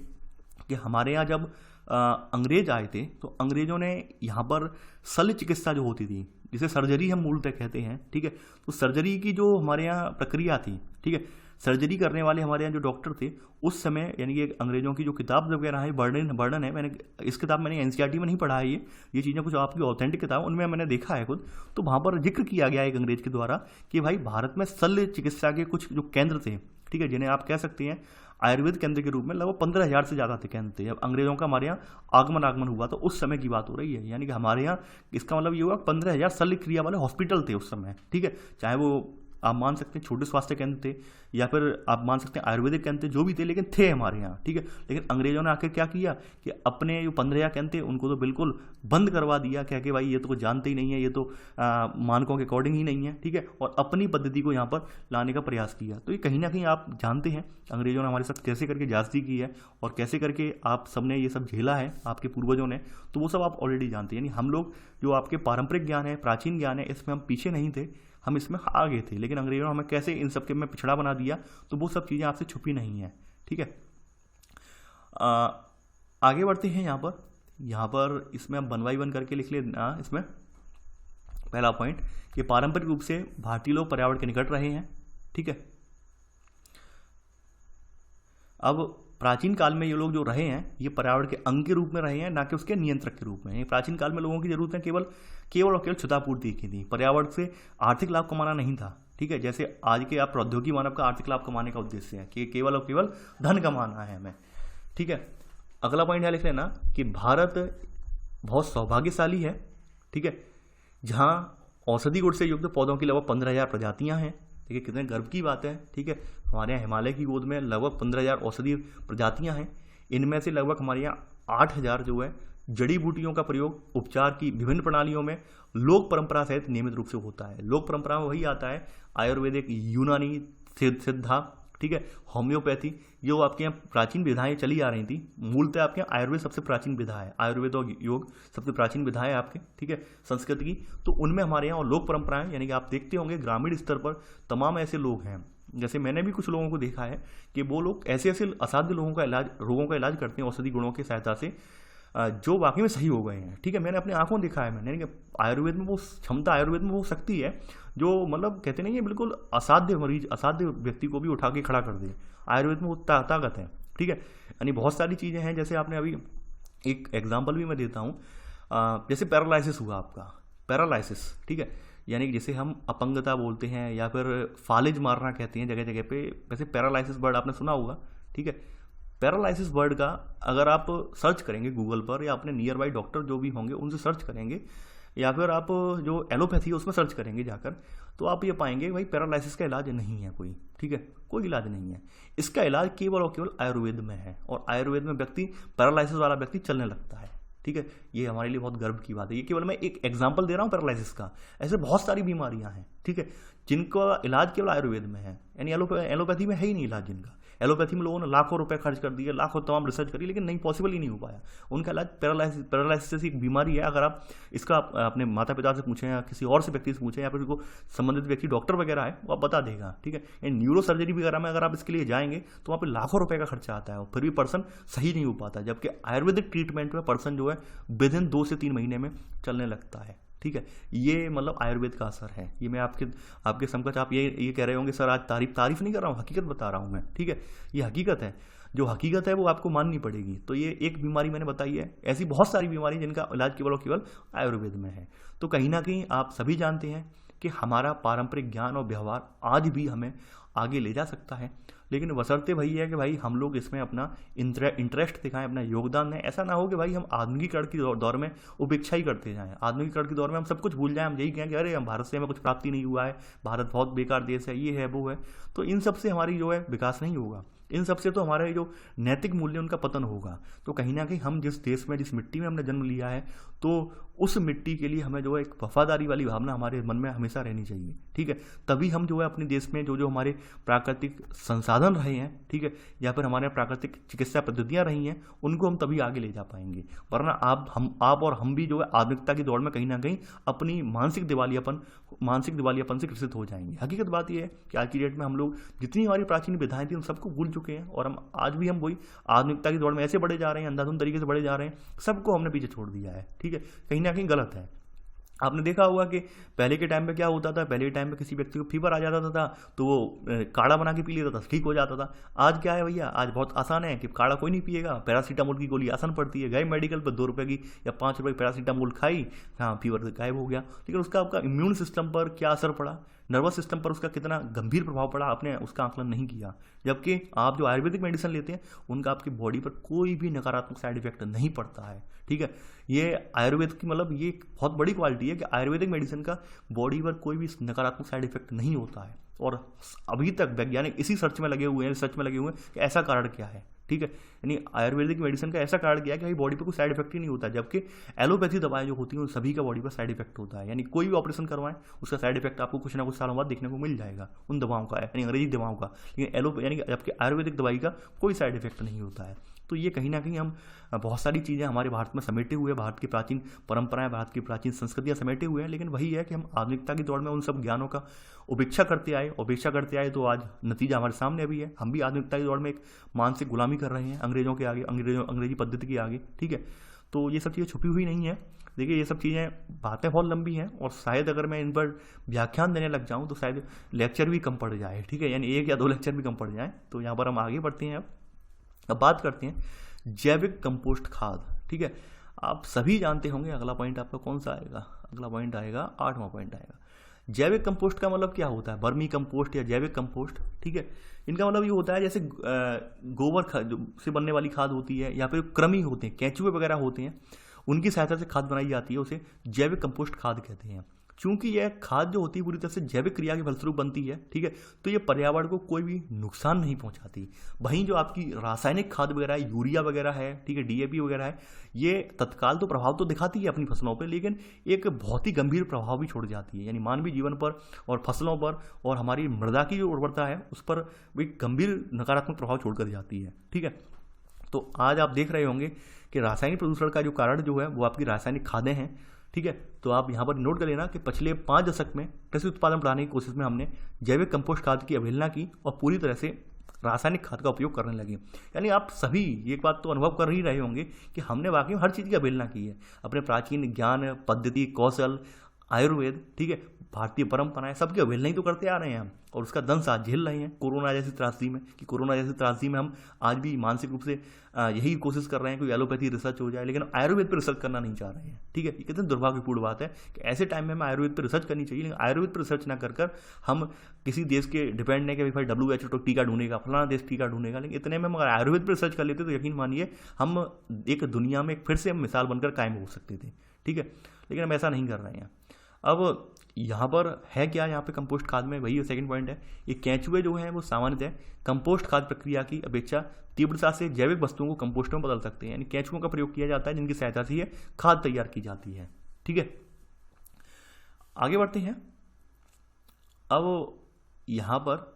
कि हमारे यहाँ जब अंग्रेज आए थे तो अंग्रेजों ने यहाँ पर शल्य चिकित्सा जो होती थी, जिसे सर्जरी हम मूलतः कहते हैं, ठीक है, तो सर्जरी की जो हमारे यहाँ प्रक्रिया थी, ठीक है, सर्जरी करने वाले हमारे यहाँ जो डॉक्टर थे उस समय, यानी कि अंग्रेजों की जो किताब वगैरह है, वर्णन है, मैंने इस किताब मैंने एनसीईआरटी में नहीं पढ़ा है, ये चीज़ें कुछ आपकी ऑथेंटिक किताब उनमें मैंने देखा है खुद। तो वहाँ पर जिक्र किया गया एक अंग्रेज के द्वारा कि भाई भारत में शल्य चिकित्सा के कुछ जो केंद्र थे, ठीक है, जिन्हें आप कह सकते हैं आयुर्वेद केंद्र के रूप में, लगभग 15,000 से ज़्यादा थे केंद्र थे। जब अंग्रेजों का हमारे यहाँ आगमन हुआ तो उस समय की बात हो रही है, यानी कि हमारे यहाँ इसका मतलब ये हुआ 15,000 शल्य क्रिया वाले हॉस्पिटल थे उस समय, ठीक है। चाहे वो आप मान सकते हैं छोटे स्वास्थ्य केंद्र थे या फिर आप मान सकते हैं आयुर्वेदिक केंद्र थे, जो भी थे, लेकिन थे हमारे यहाँ, ठीक है। लेकिन अंग्रेजों ने आकर क्या किया कि अपने जो 15,000 केंद्र थे उनको तो बिल्कुल बंद करवा दिया, क्या कि भाई ये तो कुछ जानते ही नहीं है, ये तो मानकों के अकॉर्डिंग ही नहीं है, ठीक है, और अपनी पद्धति को यहाँ पर लाने का प्रयास किया। तो ये कहीं ना कहीं आप जानते हैं अंग्रेजों ने हमारे साथ कैसे करके जासूसी की है और कैसे करके आप सबने ये सब झेला है, आपके पूर्वजों ने, तो वो सब आप ऑलरेडी जानते हैं। यानी हम लोग जो आपके पारंपरिक ज्ञान है, प्राचीन ज्ञान है, इसमें हम पीछे नहीं थे, हम इसमें आगे थे, लेकिन अंग्रेजों ने हमें कैसे इन सब के में पिछड़ा बना दिया, तो वो सब चीज़ें आपसे छुपी नहीं है, ठीक है। आगे बढ़ते हैं यहाँ पर इसमें हम 1 by 1 करके लिख लेना। इसमें पहला पॉइंट कि पारंपरिक रूप से भारतीय लोग पर्यावरण के निकट रहे हैं, ठीक है। अब प्राचीन काल में ये लोग जो रहे हैं ये पर्यावरण के अंग के रूप में रहे हैं, ना कि उसके नियंत्रक के रूप में। प्राचीन काल में लोगों की जरूरतें केवल और केवल क्षुतापूर्ति की थी, पर्यावरण से आर्थिक लाभ कमाना नहीं था, ठीक है। जैसे आज के आप प्रौद्योगिकी मानव का आर्थिक लाभ कमाने का उद्देश्य है कि केवल और केवल धन कमाना है हमें, ठीक है। अगला पॉइंट यहाँ लिख लेना कि भारत बहुत सौभाग्यशाली है, ठीक है, जहाँ औषधि गुण से युक्त पौधों की लगभग 15,000 प्रजातियाँ हैं। देखिए कितने गर्व की बात है, ठीक है। हमारे यहाँ हिमालय की गोद में लगभग 15,000 औषधीय प्रजातियाँ हैं। इनमें से लगभग हमारे यहाँ 8,000 जो है जड़ी बूटियों का प्रयोग उपचार की विभिन्न प्रणालियों में लोक परंपरा सहित नियमित रूप से होता है। लोक परंपरा में वही आता है आयुर्वेदिक, यूनानी, सिद्धा, ठीक है, होम्योपैथी, जो आपके यहाँ प्राचीन विधाएं चली आ रही थी। मूलतः आपके यहाँ आयुर्वेद सबसे प्राचीन विधा है, आयुर्वेद और योग सबसे प्राचीन विधा है आपके, ठीक है, संस्कृत की। तो उनमें हमारे यहाँ लोक परंपराएं, यानी कि आप देखते होंगे ग्रामीण स्तर पर तमाम ऐसे लोग हैं, जैसे मैंने भी कुछ लोगों को देखा है कि वो लोग ऐसे असाध्य रोगों का इलाज करते हैं औषधि गुणों की सहायता से, जो वाकई में सही हो गए हैं, ठीक है। मैंने अपने आंखों देखा है, मैंने आयुर्वेद में वो क्षमता, आयुर्वेद में वो शक्ति है जो मतलब कहते नहीं है बिल्कुल असाध्य मरीज, असाध्य व्यक्ति को भी उठा के खड़ा कर दे। आयुर्वेद में वो ताकत है, ठीक है। यानी बहुत सारी चीज़ें हैं, जैसे आपने अभी एक एग्जाम्पल भी मैं देता हूँ, जैसे पैरालिसिस हुआ आपका, पैरालिसिस, ठीक है, यानी कि जैसे हम अपंगता बोलते हैं या फिर फालिज मारना कहते हैं जगह जगह पे, वैसे पैरालिसिस वर्ड आपने सुना होगा, ठीक है। पैरालिसिस वर्ड का अगर आप सर्च करेंगे गूगल पर या अपने नियर बाई डॉक्टर जो भी होंगे उनसे सर्च करेंगे, या फिर आप जो एलोपैथी है उसमें सर्च करेंगे जाकर, तो आप ये पाएंगे भाई पैरालिसिस का इलाज नहीं है कोई, ठीक है, कोई इलाज नहीं है। इसका इलाज केवल और केवल आयुर्वेद में है, और आयुर्वेद में व्यक्ति पैरालिसिस वाला व्यक्ति चलने लगता है, ठीक है। ये हमारे लिए बहुत गर्व की बात है। ये केवल मैं एक एग्जांपल दे रहा हूँ पैरालिसिस का, ऐसे बहुत सारी बीमारियां हैं, ठीक है, जिनका इलाज केवल आयुर्वेद में है, यानी एलोपैथी में है ही नहीं इलाज जिनका। एलोपैथी में लोगों ने लाखों रुपए खर्च कर दिए, लाखों तमाम रिसर्च करी, लेकिन नहीं, पॉसिबल ही नहीं हो पाया उनका इलाज। पैरालिसिस जैसी एक बीमारी है, अगर आप इसका अपने माता पिता से पूछें या किसी और से व्यक्ति से पूछें या फिर को संबंधित व्यक्ति डॉक्टर वगैरह है, वो आप बता देगा, ठीक है। न्यूरो सर्जरी वगैरह में अगर आप इसके लिए जाएंगे तो वहाँ पे लाखों रुपए का खर्चा आता है, और फिर भी पर्सन सही नहीं हो पाता, जबकि आयुर्वेदिक ट्रीटमेंट में पर्सन जो है विद इन 2 से 3 महीने में चलने लगता है, ठीक है। ये मतलब आयुर्वेद का असर है। ये मैं आपके समकक्ष, आप ये कह रहे होंगे सर आज तारीफ नहीं कर रहा हूँ, हकीकत बता रहा हूँ मैं, ठीक है। ये हकीकत है, जो हकीकत है वो आपको माननी पड़ेगी। तो ये एक बीमारी मैंने बताई है, ऐसी बहुत सारी बीमारी जिनका इलाज केवल और केवल आयुर्वेद में है। तो कहीं ना कहीं आप सभी जानते हैं कि हमारा पारंपरिक ज्ञान और व्यवहार आज भी हमें आगे ले जा सकता है, लेकिन बशर्ते वही है कि भाई हम लोग इसमें अपना इंटरेस्ट दिखाएं, अपना योगदान दें। ऐसा ना हो कि भाई हम आधुनिकीकरण के दौर में उपेक्षा ही करते जाएं, आधुनिकीकरण के दौर में हम सब कुछ भूल जाएं, हम यही कहें कि अरे हम भारत से हमें कुछ प्राप्ति नहीं हुआ है, भारत बहुत बेकार देश है, ये है वो है। तो इन सब से हमारी जो है विकास नहीं होगा, इन सब से तो हमारे जो नैतिक मूल्य उनका पतन होगा। तो कहीं ना कहीं हम जिस देश में, जिस मिट्टी में हमने जन्म लिया है, तो उस मिट्टी के लिए हमें जो है एक वफादारी वाली भावना हमारे मन में हमेशा रहनी चाहिए, ठीक है। तभी हम जो है अपने देश में जो हमारे प्राकृतिक संसाधन रहे हैं, ठीक है, या फिर हमारे प्राकृतिक चिकित्सा पद्धतियां रही हैं, उनको हम तभी आगे ले जा पाएंगे। वरना आप और हम भी जो है आधुनिकता की दौड़ में कहीं ना कहीं अपनी मानसिक दिवालियापन से ग्रसित हो जाएंगे। हकीकत बात यह है कि आज की डेट में हम लोग जितनी हमारी प्राचीन विधाएं थी उन सबको भूल चुके हैं, और हम आज भी हम वही आधुनिकता की दौड़ में ऐसे बढ़े जा रहे हैं, अंधाधुंध तरीके से बढ़े जा रहे हैं, सबको हमने पीछे छोड़ दिया है, ठीक है। कहीं ना कहीं गलत है। आपने देखा होगा कि पहले के टाइम में क्या होता था, पहले के टाइम में किसी व्यक्ति को फीवर आ जाता था तो वो काढ़ा बना के पी लेता था, ठीक हो जाता था। आज क्या है भैया, आज बहुत आसान है कि काढ़ा कोई नहीं पिएगा, पैरासीटामोल की गोली आसान पड़ती है, गए मेडिकल पर 2 रुपए की या 5 रुपए की पैरासीटामोल खाई, हाँ फीवर गायब हो गया। लेकिन उसका आपका इम्यून सिस्टम पर क्या असर पड़ा, नर्वस सिस्टम पर उसका कितना गंभीर प्रभाव पड़ा, आपने उसका आकलन नहीं किया। जबकि आप जो आयुर्वेदिक मेडिसिन लेते हैं उनका आपकी बॉडी पर कोई भी नकारात्मक साइड इफेक्ट नहीं पड़ता है, ठीक है। ये आयुर्वेद की मतलब ये एक बहुत बड़ी क्वालिटी है कि आयुर्वेदिक मेडिसिन का बॉडी पर कोई भी नकारात्मक साइड इफेक्ट नहीं होता है, और अभी तक वैज्ञानिक इसी रिसर्च में लगे हुए हैं कि ऐसा कारण क्या है, ठीक है। यानी आयुर्वेदिक मेडिसिन का ऐसा कारण किया कि भाई बॉडी पे कोई साइड इफेक्ट ही नहीं होता, जबकि एलोपैथी दवाएं जो होती हैं उन सभी का बॉडी पर साइड इफेक्ट होता है। यानी कोई भी ऑपरेशन करवाएं उसका साइड इफेक्ट आपको कुछ ना कुछ सालों बाद देखने को मिल जाएगा उन दवाओं का, यानी अंग्रेजी दवाओं का। लेकिन यानी जबकि आयुर्वेदिक दवाई का कोई साइड इफेक्ट नहीं होता है। तो ये कहीं ना कहीं हम बहुत सारी चीज़ें हमारे भारत में समेटे हुए, भारत की प्राचीन परंपराएं, भारत की प्राचीन संस्कृतियां समेटे हुए हैं, लेकिन वही है कि हम आधुनिकता की दौड़ में उन सब ज्ञानों का उपेक्षा करते आए, तो आज नतीजा हमारे सामने अभी है। हम भी आधुनिकता की दौड़ में एक मानसिक गुलामी कर रहे हैं अंग्रेजों के आगे, अंग्रेजी पद्धति के आगे, ठीक है। तो ये सब चीज़ें छुपी हुई नहीं है। देखिए ये सब चीज़ें, बातें बहुत लंबी हैं, और शायद अगर मैं इन पर व्याख्यान देने लग जाऊँ तो शायद लेक्चर भी कम पड़ जाए, ठीक है, यानी 1 या 2 लेक्चर भी कम पड़ जाए। तो यहाँ पर हम आगे बढ़ते हैं। अब बात करते हैं जैविक कंपोस्ट खाद, ठीक है। आप सभी जानते होंगे अगला पॉइंट आपका कौन सा आएगा, अगला पॉइंट आएगा 8वां पॉइंट आएगा। जैविक कंपोस्ट का मतलब क्या होता है, वर्मी कंपोस्ट या जैविक कंपोस्ट, ठीक है। इनका मतलब ये होता है जैसे गोबर से बनने वाली खाद होती है, या फिर कृमि होते हैं, केंचुए वगैरह होते हैं, उनकी सहायता से खाद बनाई जाती है, उसे जैविक कंपोस्ट खाद कहते हैं। चूंकि यह खाद जो होती है पूरी तरह से जैविक क्रिया के फलस्वरूप बनती है, ठीक है, तो ये पर्यावरण को कोई भी नुकसान नहीं पहुंचाती। वहीं जो आपकी रासायनिक खाद वगैरह है, यूरिया वगैरह है, ठीक है, डीएपी वगैरह है, ये तत्काल तो प्रभाव तो दिखाती है अपनी फसलों पर, लेकिन एक बहुत ही गंभीर प्रभाव भी छोड़ जाती है, यानी मानवीय जीवन पर और फसलों पर और हमारी मृदा की जो उर्वरता है उस पर एक गंभीर नकारात्मक प्रभाव छोड़कर जाती है, ठीक है। तो आज आप देख रहे होंगे कि रासायनिक प्रदूषण का जो कारण जो है वो आपकी रासायनिक खादें हैं, ठीक है। तो आप यहाँ पर नोट कर लेना कि पिछले 5 दशक में कृषि उत्पादन बढ़ाने की कोशिश में हमने जैविक कंपोस्ट खाद की अवहेलना की और पूरी तरह से रासायनिक खाद का उपयोग करने लगे। यानी आप सभी एक बात तो अनुभव कर ही रहे होंगे कि हमने वाकई में हर चीज़ की अवहेलना की है, अपने प्राचीन ज्ञान, पद्धति, कौशल, आयुर्वेद, ठीक है, भारतीय परंपराएं, सबकी अवहेलना ही तो करते आ रहे हैं हम, और उसका दंश आज झेल रहे हैं कोरोना जैसी त्रासदी में हम आज भी मानसिक रूप से यही कोशिश कर रहे हैं कि एलोपैथी रिसर्च हो जाए, लेकिन आयुर्वेद पर रिसर्च करना नहीं चाह रहे हैं, ठीक है। ये कितनी दुर्भाग्यपूर्ण बात है कि ऐसे टाइम में हमें आयुर्वेद पर रिसर्च करनी चाहिए, लेकिन आयुर्वेद पर रिसर्च ना कर हम किसी देश के डिपेंड नहीं कि भाई WHO तो टीका ढूंढेगा, फलाना देश टीका ढूंढेगा, लेकिन इतने में हम अगर आयुर्वेद पर रिसर्च कर लेते तो यकीन मानिए हम एक दुनिया में फिर से हम मिसाल बनकर कायम हो सकते थे, ठीक है। लेकिन हम ऐसा नहीं कर रहे हैं। अब यहाँ पर है क्या, यहाँ पे कंपोस्ट खाद में वही सेकंड पॉइंट है, ये केंचुए जो हैं वो सामान्यतः कंपोस्ट खाद प्रक्रिया की अपेक्षा तीव्रता से जैविक वस्तुओं को कंपोस्ट में बदल सकते हैं। यानी केंचुओं का प्रयोग किया जाता है जिनकी सहायता से ये खाद तैयार की जाती है। ठीक है, आगे बढ़ते हैं। अब यहाँ पर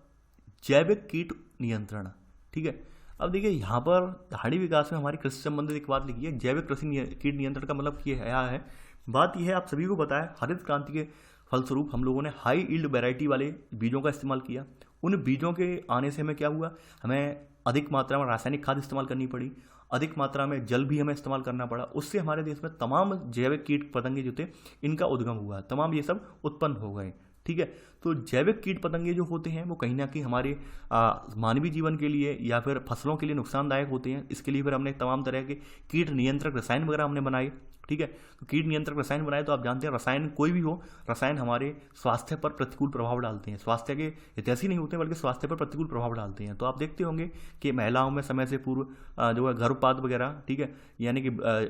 जैविक कीट नियंत्रण। ठीक है, अब देखिए यहाँ पर धाड़ी विकास में हमारी कृषि संबंधित एक बात लिखी है। जैविक कीट नियंत्रण का मतलब क्या है? बात यह है, आप सभी को पता है, हरित क्रांति के फलस्वरूप हम लोगों ने हाई यील्ड वैरायटी वाले बीजों का इस्तेमाल किया। उन बीजों के आने से हमें क्या हुआ, हमें अधिक मात्रा में रासायनिक खाद इस्तेमाल करनी पड़ी, अधिक मात्रा में जल भी हमें इस्तेमाल करना पड़ा। उससे हमारे देश में तमाम जैविक कीट पतंगे जो थे इनका उद्गम हुआ, तमाम ये सब उत्पन्न हो गए। ठीक है, तो जैविक कीट पतंगे जो होते हैं वो कहीं ना कहीं हमारे मानवीय जीवन के लिए या फिर फसलों के लिए नुकसानदायक होते हैं। इसके लिए फिर हमने तमाम तरह के कीट नियंत्रक रसायन वगैरह हमने बनाए। ठीक है, तो कीट नियंत्रक रसायन बनाए, तो आप जानते हैं रसायन कोई भी हो, रसायन हमारे स्वास्थ्य पर प्रतिकूल प्रभाव डालते हैं। स्वास्थ्य के हितैषी नहीं होते बल्कि स्वास्थ्य पर प्रतिकूल प्रभाव डालते हैं। तो आप देखते होंगे कि महिलाओं में समय से पूर्व जो है गर्भपात वगैरह, ठीक है, यानी कि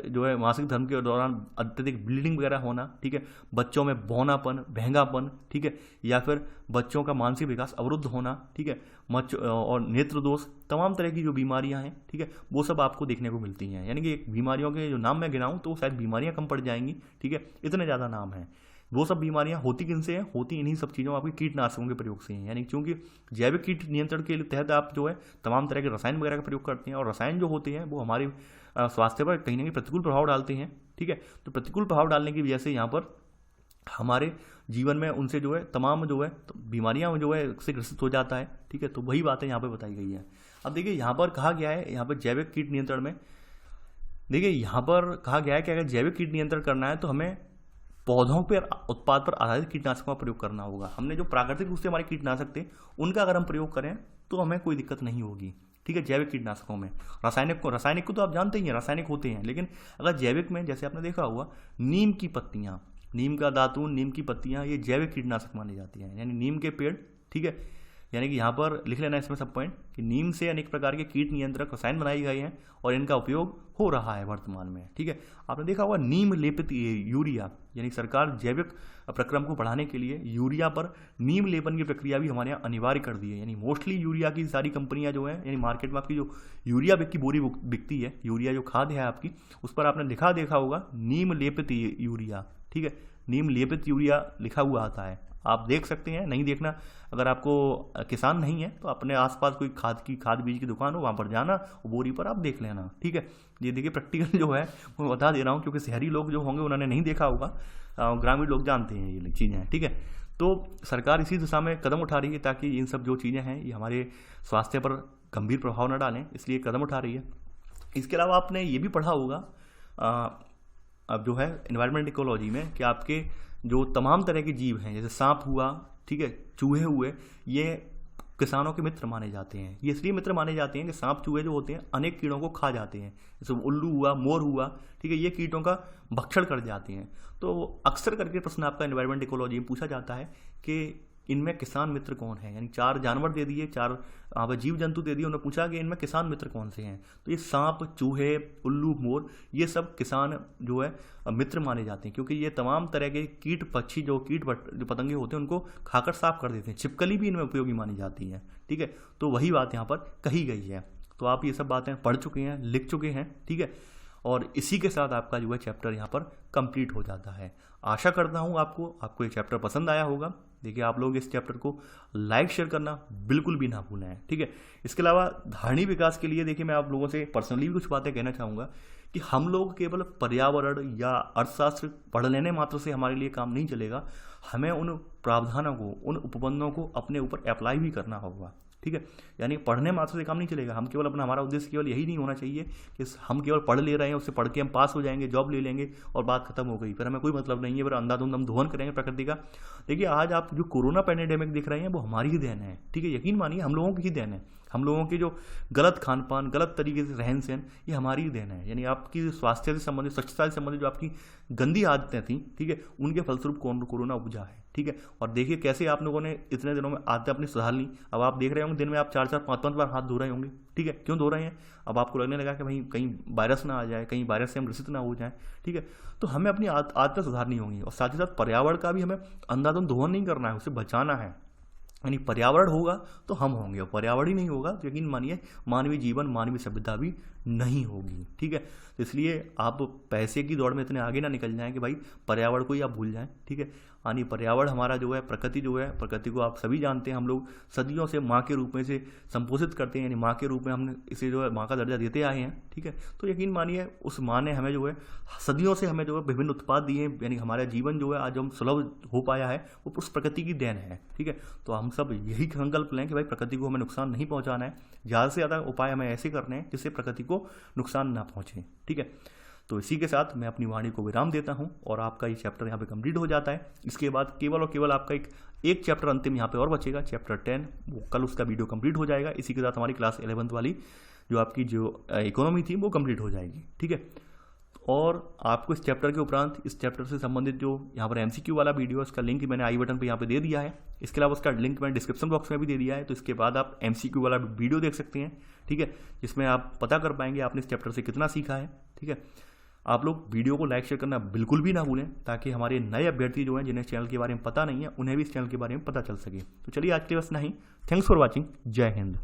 जो है मासिक धर्म के दौरान अत्यधिक ब्लीडिंग वगैरह होना, ठीक है, बच्चों में बौनापन, बहंगापन, ठीक है, या फिर बच्चों का मानसिक विकास अवरुद्ध होना, ठीक है, और नेत्र दोष, तमाम तरह की जो बीमारियां हैं, ठीक है, वो सब आपको देखने को मिलती हैं। यानी कि बीमारियों के जो नाम मैं गिनाऊं तो शायद बीमारियां कम पड़ जाएंगी। ठीक है, इतने ज़्यादा नाम हैं। वो सब बीमारियां होती किन से हैं? होती इन्हीं सब चीज़ों, आपकी कीटनाशकों के प्रयोग से हैं। यानी क्योंकि जैविक कीट नियंत्रण के तहत आप जो है तमाम तरह के रसायन वगैरह का प्रयोग करते हैं, और रसायन जो होते हैं वो हमारे स्वास्थ्य पर कहीं ना कहीं प्रतिकूल प्रभाव डालते हैं। ठीक है, तो प्रतिकूल प्रभाव डालने की वजह से यहाँ पर हमारे जीवन में उनसे जो है तमाम जो है बीमारियां जो है से ग्रसित हो जाता है। ठीक है, तो वही बातें यहाँ पे बताई गई है। अब देखिए यहाँ पर कहा गया है, यहाँ पर जैविक कीट नियंत्रण में देखिए यहाँ पर कहा गया है कि अगर जैविक कीट नियंत्रण करना है तो हमें पौधों पर उत्पाद पर आधारित कीटनाशकों का प्रयोग करना होगा। हमने जो प्राकृतिक रूप से हमारे कीटनाशक थे उनका अगर हम प्रयोग करें तो हमें कोई दिक्कत नहीं होगी। ठीक है, जैविक कीटनाशकों में रासायनिक को तो आप जानते ही हैं, रासायनिक होते हैं, लेकिन अगर जैविक में जैसे आपने देखा हुआ नीम की पत्तियाँ, नीम का दातून, नीम की पत्तियां, ये जैविक कीटनाशक मानी जाती हैं। यानी नीम के पेड़, ठीक है, यानी कि यहाँ पर लिख लेना इसमें सब पॉइंट कि नीम से अनेक प्रकार के कीट नियंत्रक रसायन बनाए गए हैं और इनका उपयोग हो रहा है वर्तमान में। ठीक है, आपने देखा होगा नीम लेपित यूरिया, यानी सरकार जैविक प्रक्रम को बढ़ाने के लिए यूरिया पर नीम लेपन की प्रक्रिया भी हमारे यहाँ अनिवार्य कर दी है। यानी मोस्टली यूरिया की सारी कंपनियां जो है, यानी मार्केट में आपकी जो यूरिया की बोरी बिकती है, यूरिया जो खाद है आपकी, उस पर आपने देखा होगा नीम लेपित यूरिया। ठीक है, नीम लेपित यूरिया लिखा हुआ आता है, आप देख सकते हैं। नहीं देखना, अगर आपको किसान नहीं है तो अपने आसपास कोई खाद बीज की दुकान हो, वहाँ पर जाना, बोरी पर आप देख लेना। ठीक है, ये देखिए प्रैक्टिकल जो है मैं बता दे रहा हूँ, क्योंकि शहरी लोग जो होंगे उन्होंने नहीं देखा होगा, ग्रामीण लोग जानते हैं ये चीज़ें। ठीक है, तो सरकार इसी दिशा में कदम उठा रही है ताकि इन सब जो चीज़ें हैं ये हमारे स्वास्थ्य पर गंभीर प्रभाव न डालें, इसलिए कदम उठा रही है। इसके अलावा आपने ये भी पढ़ा होगा अब जो है एनवायरमेंट इकोलॉजी में कि आपके जो तमाम तरह के जीव हैं, जैसे सांप हुआ, ठीक है, चूहे हुए, ये किसानों के मित्र माने जाते हैं। ये इसलिए मित्र माने जाते हैं कि सांप चूहे जो होते हैं अनेक कीड़ों को खा जाते हैं, जैसे उल्लू हुआ, मोर हुआ, ठीक है, ये कीटों का भक्षण कर जाते हैं। तो अक्सर करके प्रश्न आपका एनवायरमेंट इकोलॉजी में पूछा जाता है कि इनमें किसान मित्र कौन है। यानी 4 जानवर दे दिए, 4 जीव जंतु दे दिए, उन्होंने पूछा कि इनमें किसान मित्र कौन से हैं। तो ये सांप, चूहे, उल्लू, मोर, ये सब किसान जो है मित्र माने जाते हैं, क्योंकि ये तमाम तरह के कीट पक्षी जो पतंगे होते हैं उनको खाकर साफ कर देते हैं। छिपकली भी इनमें उपयोगी मानी जाती है। ठीक है, तो वही बात यहाँ पर कही गई है। तो आप ये सब बातें पढ़ चुके हैं, लिख चुके हैं। ठीक है, और इसी के साथ आपका जो है चैप्टर यहाँ पर कंप्लीट हो जाता है। आशा करता हूँ आपको ये चैप्टर पसंद आया होगा। देखिए, आप लोग इस चैप्टर को लाइक शेयर करना बिल्कुल भी ना भूलें। ठीक है, इसके अलावा धारणी विकास के लिए देखिए मैं आप लोगों से पर्सनली भी कुछ बातें कहना चाहूँगा कि हम लोग केवल पर्यावरण या अर्थशास्त्र पढ़ लेने मात्र से हमारे लिए काम नहीं चलेगा, हमें उन प्रावधानों को, उन उपबंधों को अपने ऊपर अप्लाई भी करना होगा। ठीक है, यानी पढ़ने मात्र से काम नहीं चलेगा। हम केवल हमारा उद्देश्य केवल यही नहीं होना चाहिए कि हम केवल पढ़ ले रहे हैं, उससे पढ़ के हम पास हो जाएंगे, जॉब ले लेंगे और बात खत्म हो गई, फिर हमें कोई मतलब नहीं है, फिर अंधाधुंध हम दोहन करेंगे प्रकृति का। देखिए, आज आप जो कोरोना पैंडेमिक देख रहे हैं वो हमारी ही देन है। ठीक है, यकीन मानिए हम लोगों की ही देन है। हम लोगों की जो गलत खान पान, गलत तरीके से रहन सहन, ये हमारी ही देन है। यानी आपकी स्वास्थ्य से संबंधित, स्वच्छता से संबंधित जो आपकी गंदी आदतें थी, ठीक है, उनके फलस्वरूप कोरोना उपजा है। ठीक ठीक है। और देखिए कैसे आप लोगों ने इतने दिनों में आदतें अपनी सुधार ली। अब आप देख रहे होंगे दिन में आप 4-4, 5-5 बार हाथ धो रहे होंगे, ठीक है। क्यों धो रहे हैं? अब आपको लगने लगा कि भाई कहीं वायरस ना आ जाए, कहीं वायरस से हम ग्रसित ना हो जाए, ठीक है। तो हमें अपनी आदतें सुधारनी होंगी और साथ ही साथ पर्यावरण का भी हमें अंधाधुंध दोहन नहीं करना है, उसे बचाना है। यानी पर्यावरण होगा तो हम होंगे, और पर्यावरण ही नहीं होगा तो यकीन मानिए मानवीय जीवन, मानवीय सभ्यता भी नहीं होगी, ठीक है। तो इसलिए आप पैसे की दौड़ में इतने आगे ना निकल जाएं कि भाई पर्यावरण को ही आप भूल जाएं, ठीक है। यानी पर्यावरण हमारा जो है, प्रकृति जो है, प्रकृति को आप सभी जानते हैं, हम लोग सदियों से माँ के रूप में से संपोषित करते हैं, यानी माँ के रूप में हमने इसे जो है माँ का दर्जा देते आए हैं, ठीक है। तो यकीन मानिए उस माँ ने हमें जो है सदियों से हमें जो है विभिन्न उत्पाद दिए हैं, यानी हमारा जीवन जो है आज हम सुलभ हो पाया है वो उस प्रकृति की देन है, ठीक है। तो हम सब यही संकल्प लें कि भाई प्रकृति को हमें नुकसान नहीं पहुंचाना है, ज़्यादा से ज़्यादा उपाय हमें ऐसे करने हैं जिससे प्रकृति को नुकसान ना पहुंचे, ठीक है। तो इसी के साथ मैं अपनी वाणी को विराम देता हूं और आपका ये चैप्टर यहाँ पे कंप्लीट हो जाता है। इसके बाद केवल और केवल आपका एक चैप्टर अंतिम यहाँ पे और बचेगा, चैप्टर 10, वो कल उसका वीडियो कंप्लीट हो जाएगा। इसी के साथ हमारी क्लास 11th वाली जो आपकी जो इकोनॉमी थी वो कंप्लीट हो जाएगी, ठीक है। और आपको इस चैप्टर के उपरांत इस चैप्टर से संबंधित जो यहाँ पर MCQ वाला वीडियो है उसका लिंक मैंने आई बटन पे यहाँ पे दे दिया है। इसके अलावा उसका लिंक मैंने डिस्क्रिप्शन बॉक्स में भी दे दिया है, तो इसके बाद आप MCQ वाला वीडियो देख सकते हैं, ठीक है, जिसमें आप पता कर पाएंगे आपने इस चैप्टर से कितना सीखा है, ठीक है। आप लोग वीडियो को लाइक शेयर करना बिल्कुल भी ना भूलें ताकि हमारे नए अभ्यर्थी जो हैं जिन्हें इस चैनल के बारे में पता नहीं है उन्हें भी इस चैनल के बारे में पता चल सके। तो चलिए आज के लिए बस नहीं। Thanks for watching. जय हिंद।